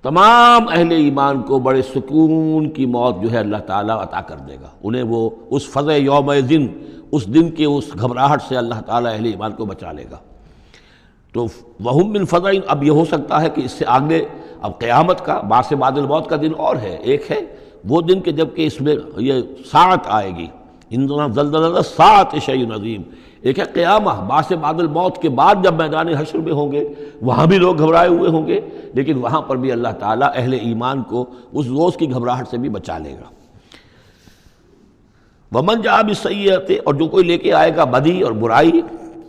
S2: تمام اہل ایمان کو بڑے سکون کی موت جو ہے اللہ تعالیٰ عطا کر دے گا، انہیں وہ اس فزع یومئذ، اس دن کے اس گھبراہٹ سے اللہ تعالیٰ اہل ایمان کو بچا لے گا۔ تو وہم من فزع، اب یہ ہو سکتا ہے کہ اس سے آگے اب قیامت کا بعث بعد الموت کا دن اور ہے، ایک ہے وہ دن کہ جب کہ اس میں یہ ساعت آئے گی، اِنَّ زَلْزَلَةَ السَّاعَةِ شَیْءٌ عظیم، ایک ہے قیامہ، بعث بعد الموت کے بعد جب میدان حشر میں ہوں گے، وہاں بھی لوگ گھبرائے ہوئے ہوں گے، لیکن وہاں پر بھی اللہ تعالیٰ اہل ایمان کو اس روز کی گھبراہٹ سے بھی بچا لے گا۔ وَمَنْ جَاءَ بِالسَّیِّئَةِ، اور جو کوئی لے کے آئے گا بدی اور برائی،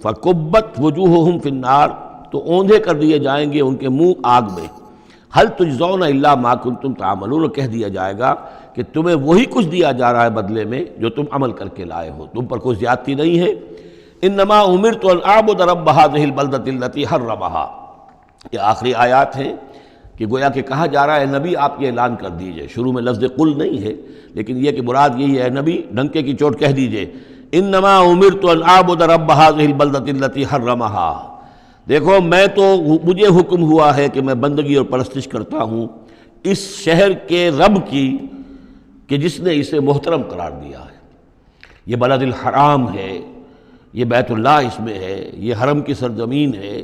S2: فَكُبَّتْ وُجُوهُهُمْ فِي النَّارِ، تو اوندھے کر دیے جائیں گے ان کے منہ آگ میں۔ حل تجزون الا ما کنتم تعملون، کہہ دیا جائے گا کہ تمہیں وہی کچھ دیا جا رہا ہے بدلے میں جو تم عمل کر کے لائے ہو، تم پر کوئی زیادتی نہیں ہے۔ انما امرت ان اعبد رب هذه البلدة التي حرمها، یہ آخری آیات ہیں کہ گویا کہ کہا جا رہا ہے نبی آپ یہ اعلان کر دیجئے، شروع میں لفظ قل نہیں ہے لیکن یہ کہ مراد یہی ہے نبی ڈنکے کی چوٹ کہہ دیجئے انما امرت ان اعبد رب هذه البلدة التي حرمها، دیکھو میں تو مجھے حکم ہوا ہے کہ میں بندگی اور پرستش کرتا ہوں اس شہر کے رب کی کہ جس نے اسے محترم قرار دیا ہے۔ یہ بلد الحرام ہے، یہ بیت اللہ اس میں ہے، یہ حرم کی سرزمین ہے،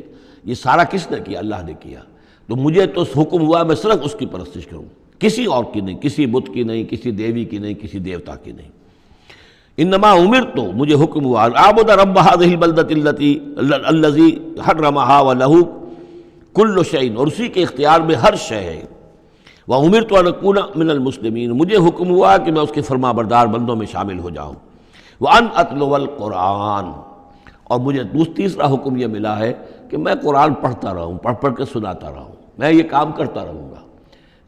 S2: یہ سارا کس نے کیا؟ اللہ نے کیا۔ تو مجھے تو حکم ہوا میں صرف اس کی پرستش کروں، کسی اور کی نہیں، کسی بت کی نہیں، کسی دیوی کی نہیں، کسی دیوتا کی نہیں۔ انما امرت، مجھے حکم ہوا اعبد رب هذه البلدة الذي حرمها وله كل شيء، اور اسی کے اختیار میں ہر شے ہے۔ وامرت ان اكون من المسلمین، مجھے حکم ہوا کہ میں اس کے فرما بردار بندوں میں شامل ہو جاؤں۔ وان اتلو القرآن، اور مجھے تیسرا حکم یہ ملا ہے کہ میں قرآن پڑھتا رہوں، پڑھ پڑھ کے سناتا رہوں، میں یہ کام کرتا رہوں گا۔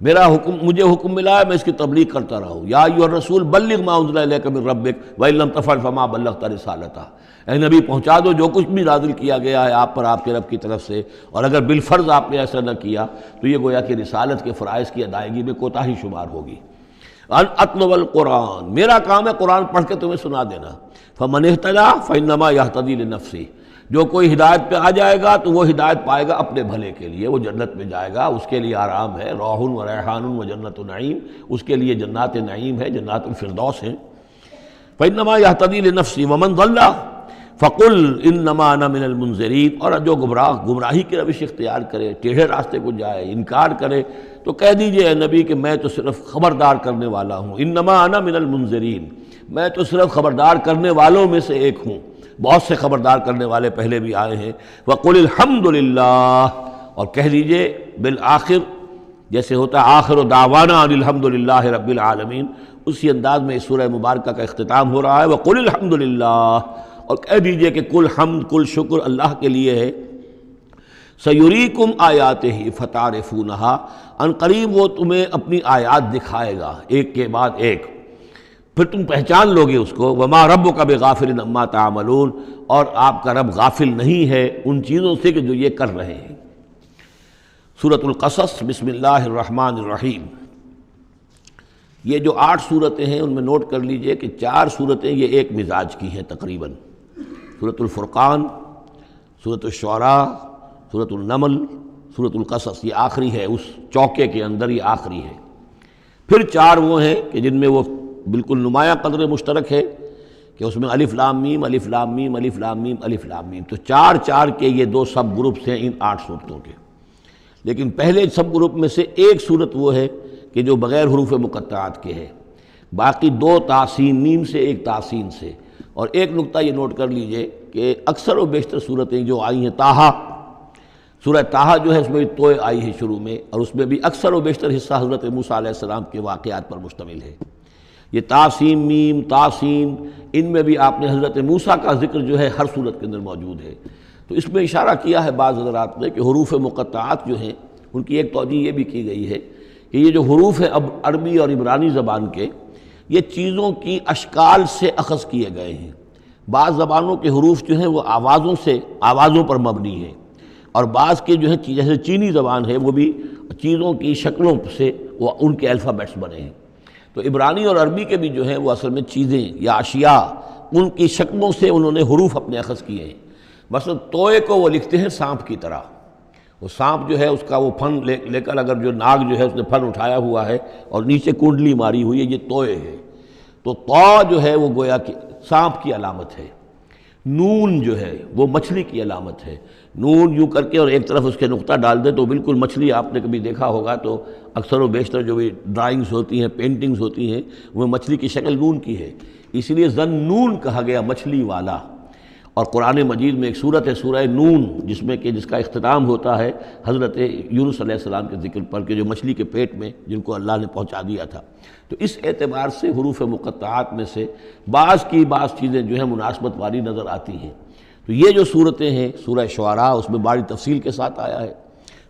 S2: میرا حکم، مجھے حکم ملا ہے میں اس کی تبلیغ کرتا رہوں۔ یا ایھا الرسول بلغ ما انزل الیک من ربک وان لم تفعل فما بلغت رسالتہ، اے نبی پہنچا دو جو کچھ بھی نازل کیا گیا ہے آپ پر آپ کے رب کی طرف سے، اور اگر بالفرض آپ نے ایسا نہ کیا تو یہ گویا کہ رسالت کے فرائض کی ادائیگی میں کوتاہی شمار ہوگی۔ ان اتلو القرآن، میرا کام ہے قرآن پڑھ کے تمہیں سنا دینا۔ فمن اہتدی فانما یہتدی لنفسہ، جو کوئی ہدایت پہ آ جائے گا تو وہ ہدایت پائے گا اپنے بھلے کے لیے، وہ جنت میں جائے گا، اس کے لیے آرام ہے، روح و ریحان و جنت نعیم، اس کے لیے جنات نعیم ہے، جنات الفردوس ہیں۔ فانما یہتدی لنفسہ ومن ضل فقل انما انا من المنذرین، اور جو گمراہی کی روش اختیار کرے، ٹیڑھے راستے کو جائے، انکار کرے، تو کہہ دیجئے اے نبی کہ میں تو صرف خبردار کرنے والا ہوں۔ انما انا من المنذرین، میں تو صرف خبردار کرنے والوں میں سے ایک ہوں، بہت سے خبردار کرنے والے پہلے بھی آئے ہیں۔ وقل الحمد للہ، اور کہہ دیجئے بالآخر، جیسے ہوتا ہے آخر دعوانا ان الحمد للہ رب العالمین، اسی انداز میں اس سورہ مبارکہ کا اختتام ہو رہا ہے۔ وقل الحمد للہ، اور کہہ دیجئے کہ کل حمد کل شکر اللہ کے لیے ہے۔ سیریکم آیاتہ فتعرفونہا، ان قریب وہ تمہیں اپنی آیات دکھائے گا ایک کے بعد ایک، پھر تم پہچان لوگے اس کو۔ وما ربک بغافل عما تعملون، اور آپ کا رب غافل نہیں ہے ان چیزوں سے کہ جو یہ کر رہے ہیں۔ سورۃ القصص، بسم اللہ الرحمن الرحیم۔ یہ جو 8 صورتیں ہیں ان میں نوٹ کر لیجئے کہ 4 صورتیں یہ ایک مزاج کی ہیں تقریباً، سورۃ الفرقان، سورۃ الشعراء، سورۃ النمل، سورۃ القصص، یہ آخری ہے اس چوکے کے اندر، یہ آخری ہے۔ پھر 4 وہ ہیں کہ جن میں وہ بالکل نمایاں قدر مشترک ہے کہ اس میں الف لام میم الف لام میم الف لام میم الف لام میم، تو 4 کے یہ 2 سب گروپس ہیں ان 8 صورتوں کے۔ لیکن پہلے سب گروپ میں سے ایک صورت وہ ہے کہ جو بغیر حروف مقطعات کے ہے، باقی 2 تاسین میم سے، ایک تاسین سے۔ اور ایک نقطہ یہ نوٹ کر لیجئے کہ اکثر و بیشتر صورتیں جو آئی ہیں، طٰہٰ، سورہ طٰہٰ جو ہے اس میں توئے آئی ہے شروع میں، اور اس میں بھی اکثر و بیشتر حصہ حضرت موسیٰ علیہ السلام کے واقعات پر مشتمل ہے۔ یہ تاسین میم تاسین، ان میں بھی آپ نے حضرت موسیٰ کا ذکر جو ہے ہر صورت کے اندر موجود ہے۔ تو اس میں اشارہ کیا ہے بعض حضرات نے کہ حروف مقطعات جو ہیں ان کی ایک توجہ یہ بھی کی گئی ہے کہ یہ جو حروف ہیں اب عربی اور عبرانی زبان کے، یہ چیزوں کی اشکال سے اخذ کیے گئے ہیں۔ بعض زبانوں کے حروف جو ہیں وہ آوازوں پر مبنی ہیں، اور بعض کے جو ہے جیسے چینی زبان ہے وہ بھی چیزوں کی شکلوں سے وہ ان کے الفابیٹس بنے ہیں۔ تو عبرانی اور عربی کے بھی جو ہیں وہ اصل میں چیزیں یا اشیاء، ان کی شکلوں سے انہوں نے حروف اپنے اخذ کیے ہیں۔ مثلا توئے کو وہ لکھتے ہیں سانپ کی طرح، وہ سانپ جو ہے اس کا وہ پھن لے کر اگر جو ناگ جو ہے اس نے پھن اٹھایا ہوا ہے اور نیچے کنڈلی ماری ہوئی ہے، یہ توئے ہے۔ تو طا جو ہے وہ گویا کہ سانپ کی علامت ہے، نون جو ہے وہ مچھلی کی علامت ہے۔ نون یوں کر کے اور ایک طرف اس کے نقطہ ڈال دے تو بالکل مچھلی، آپ نے کبھی دیکھا ہوگا تو اکثر و بیشتر جو بھی ڈرائنگز ہوتی ہیں، پینٹنگز ہوتی ہیں، وہ مچھلی کی شکل نون کی ہے، اس لیے ذنون کہا گیا، مچھلی والا۔ اور قرآن مجید میں ایک صورت ہے سورہ نون جس کا اختتام ہوتا ہے حضرت یونس علیہ السلام کے ذکر پر کہ جو مچھلی کے پیٹ میں جن کو اللہ نے پہنچا دیا تھا۔ تو اس اعتبار سے حروف مقطعات میں سے بعض چیزیں جو ہیں مناسبت والی نظر آتی ہیں۔ تو یہ جو صورتیں ہیں، سورہ شعراء اس میں بڑی تفصیل کے ساتھ آیا ہے،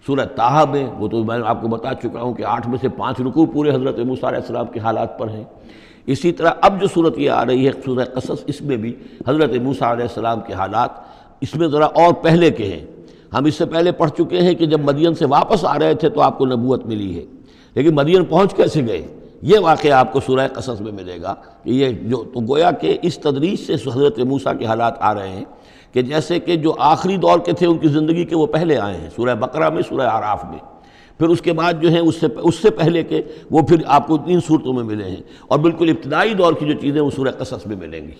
S2: سورہ طٰہٰ میں وہ تو میں آپ کو بتا چکا ہوں کہ 8 میں سے 5 رکوع پورے حضرت موسیٰ علیہ السلام کے حالات پر ہیں۔ اسی طرح اب جو صورت یہ آ رہی ہے سورہ قصص، اس میں بھی حضرت موسیٰ علیہ السلام کے حالات اس میں ذرا اور پہلے کے ہیں۔ ہم اس سے پہلے پڑھ چکے ہیں کہ جب مدین سے واپس آ رہے تھے تو آپ کو نبوت ملی ہے، لیکن مدین پہنچ کیسے گئے یہ واقعہ آپ کو سورہ قصص میں ملے گا کہ یہ جو تو گویا کہ اس تدریج سے حضرت موسیٰ کے حالات آ رہے ہیں کہ جیسے کہ جو آخری دور کے تھے ان کی زندگی کے وہ پہلے آئے ہیں سورہ بقرہ میں، سورہ اعراف میں، پھر اس کے بعد جو ہیں اس سے پہلے کے وہ پھر آپ کو 3 صورتوں میں ملے ہیں، اور بالکل ابتدائی دور کی جو چیزیں وہ سورہ قصص میں ملیں گی۔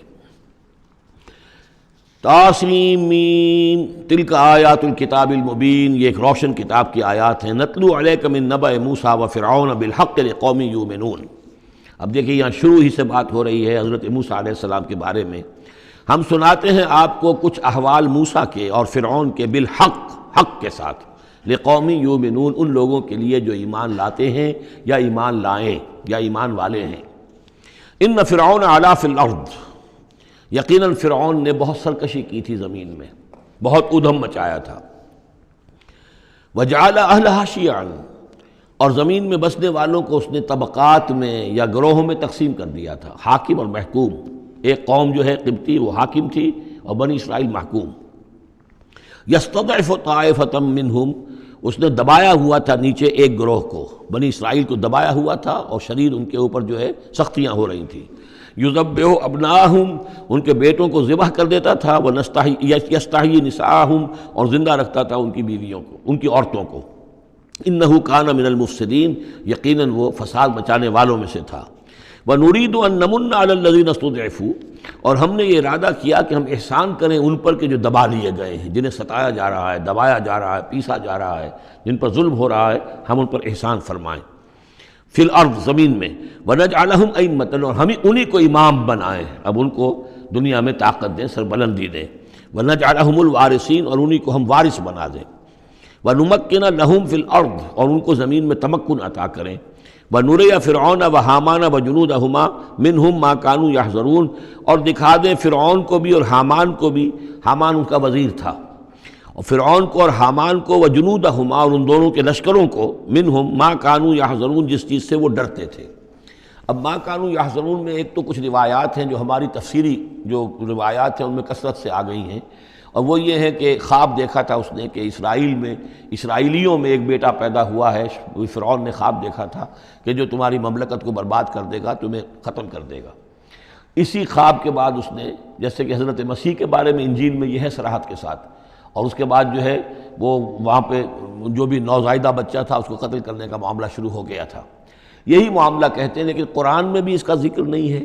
S2: طاسیم میم تلک آیات الکتاب المبین، یہ ایک روشن کتاب کی آیات ہیں۔ نتلو علیک من نبأ موسیٰ وفرعون بالحق لقوم یؤمنون۔ اب دیکھیں یہاں شروع ہی سے بات ہو رہی ہے حضرت موسیٰ علیہ السلام کے بارے میں۔ ہم سناتے ہیں آپ کو کچھ احوال موسیٰ کے اور فرعون کے بالحق، حق کے ساتھ، لقوم یؤمنون، ان لوگوں کے لیے جو ایمان لاتے ہیں یا ایمان لائیں یا ایمان والے ہیں۔ ان فرعون علا فی الارض، یقیناً فرعون نے بہت سرکشی کی تھی زمین میں، بہت ادھم مچایا تھا۔ وجعل اہلہا شیعا، اور زمین میں بسنے والوں کو اس نے طبقات میں یا گروہوں میں تقسیم کر دیا تھا، حاکم اور محکوم۔ ایک قوم جو ہے قبطی وہ حاکم تھی اور بنی اسرائیل محکوم۔ یستضعف طائفۃ منہم، اس نے دبایا ہوا تھا نیچے ایک گروہ کو، بنی اسرائیل کو دبایا ہوا تھا اور شدید ان کے اوپر جو ہے سختیاں ہو رہی تھیں۔ یذبح ابناہم، ان کے بیٹوں کو ذبح کر دیتا تھا، یستحیی نساءہم، اور زندہ رکھتا تھا ان کی بیویوں کو، ان کی عورتوں کو۔ انہ کان من المفسدین، یقیناً وہ فساد مچانے والوں میں سے تھا۔ وَنُرِيدُ أَن نَّمُنَّ عَلَى الَّذِينَ اسْتُضْعِفُوا، اور ہم نے یہ ارادہ کیا کہ ہم احسان کریں ان پر کہ جو دبا لیے گئے ہیں، جنہیں ستایا جا رہا ہے، دبایا جا رہا ہے، پیسا جا رہا ہے، جن پر ظلم ہو رہا ہے، ہم ان پر احسان فرمائیں۔ فی الارض، زمین میں، وَنَجْعَلَهُمْ أَئِمَّةً، اور ہم انہی کو امام بنائیں، اب ان کو دنیا میں طاقت دیں، سربلندی دیں۔ وَنَجْعَلَهُمُ الْوَارِثِينَ، اور انہی کو ہم وارث بنا دیں۔ وَنُمَكِّنَ لَهُمْ فِي الْأَرْضِ، اور ان کو زمین میں تمکن عطا کریں۔ وَنُرِيَ فِرْعَوْنَ وَحَامَانَ وَجُنُودَهُمَا مِنْهُمْ مَا كَانُوا يَحْذَرُونَ، اور دکھا دیں فرعون کو بھی اور حامان کو بھی، حامان ان کا وزیر تھا، اور فرعون کو اور حامان کو، وجنودہما، اور ان دونوں کے لشکروں کو، منہم ما کانوا یحذرون، جس چیز سے وہ ڈرتے تھے۔ اب ما کانوا یحذرون میں ایک تو کچھ روایات ہیں جو ہماری تفسیری جو روایات ہیں ان میں کثرت سے آ گئی ہیں، اور وہ یہ ہے کہ خواب دیکھا تھا اس نے کہ اسرائیلیوں میں ایک بیٹا پیدا ہوا ہے، فرعون نے خواب دیکھا تھا کہ جو تمہاری مملکت کو برباد کر دے گا، تمہیں ختم کر دے گا۔ اسی خواب کے بعد اس نے، جیسے کہ حضرت مسیح کے بارے میں انجیل میں یہ ہے صراحت کے ساتھ، اور اس کے بعد جو ہے وہ وہاں پہ جو بھی نوزائیدہ بچہ تھا اس کو قتل کرنے کا معاملہ شروع ہو گیا تھا۔ یہی معاملہ کہتے ہیں، لیکن قرآن میں بھی اس کا ذکر نہیں ہے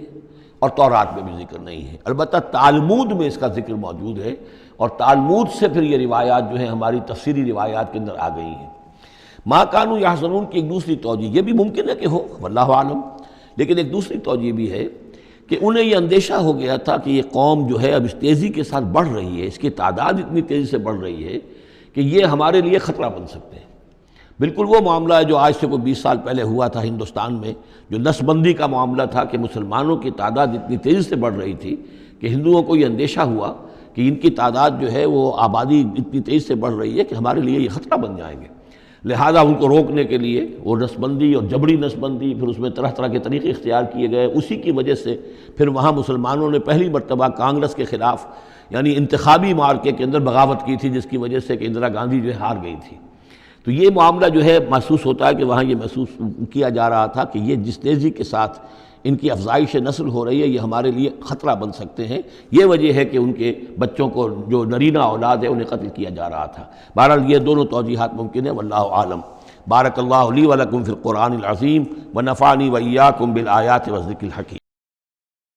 S2: اور تورات میں بھی ذکر نہیں ہے، البتہ تالمود میں اس کا ذکر موجود ہے، اور تالمود سے پھر یہ روایات جو ہیں ہماری تفسیری روایات کے اندر آ گئی ہیں۔ ما کانوا یحذرون کی ایک دوسری توجہ یہ بھی ممکن ہے کہ ہو، واللہ عالم، لیکن ایک دوسری توجہ بھی ہے کہ انہیں یہ اندیشہ ہو گیا تھا کہ یہ قوم جو ہے اب اس تیزی کے ساتھ بڑھ رہی ہے، اس کی تعداد اتنی تیزی سے بڑھ رہی ہے کہ یہ ہمارے لیے خطرہ بن سکتے ہیں۔ بالکل وہ معاملہ ہے جو آج سے کوئی 20 سال پہلے ہوا تھا ہندوستان میں، جو نسل بندی کا معاملہ تھا کہ مسلمانوں کی تعداد اتنی تیزی سے بڑھ رہی تھی کہ ہندوؤں کو یہ اندیشہ ہوا کہ ان کی تعداد جو ہے وہ آبادی اتنی تیزی سے بڑھ رہی ہے کہ ہمارے لیے یہ خطرہ بن جائیں گے، لہذا ان کو روکنے کے لیے وہ نسل بندی اور جبری نسل بندی، پھر اس میں طرح طرح کے طریقے اختیار کیے گئے۔ اسی کی وجہ سے پھر وہاں مسلمانوں نے پہلی مرتبہ کانگریس کے خلاف یعنی انتخابی معرکے کے اندر بغاوت کی تھی، جس کی وجہ سے کہ اندرا گاندھی جو ہے ہار گئی تھی۔ تو یہ معاملہ جو ہے محسوس ہوتا ہے کہ وہاں یہ محسوس کیا جا رہا تھا کہ یہ جس تیزی کے ساتھ ان کی افزائش نسل ہو رہی ہے یہ ہمارے لیے خطرہ بن سکتے ہیں۔ یہ وجہ ہے کہ ان کے بچوں کو جو نرینہ اولاد ہے انہیں قتل کیا جا رہا تھا۔ بہرحال یہ دونوں توجیحات ممکن ہیں، واللہ عالم۔ بارک اللہ لی ولکم فی القرآن العظیم ونفعنی وإیاکم بالآیات والذکر الحکیم۔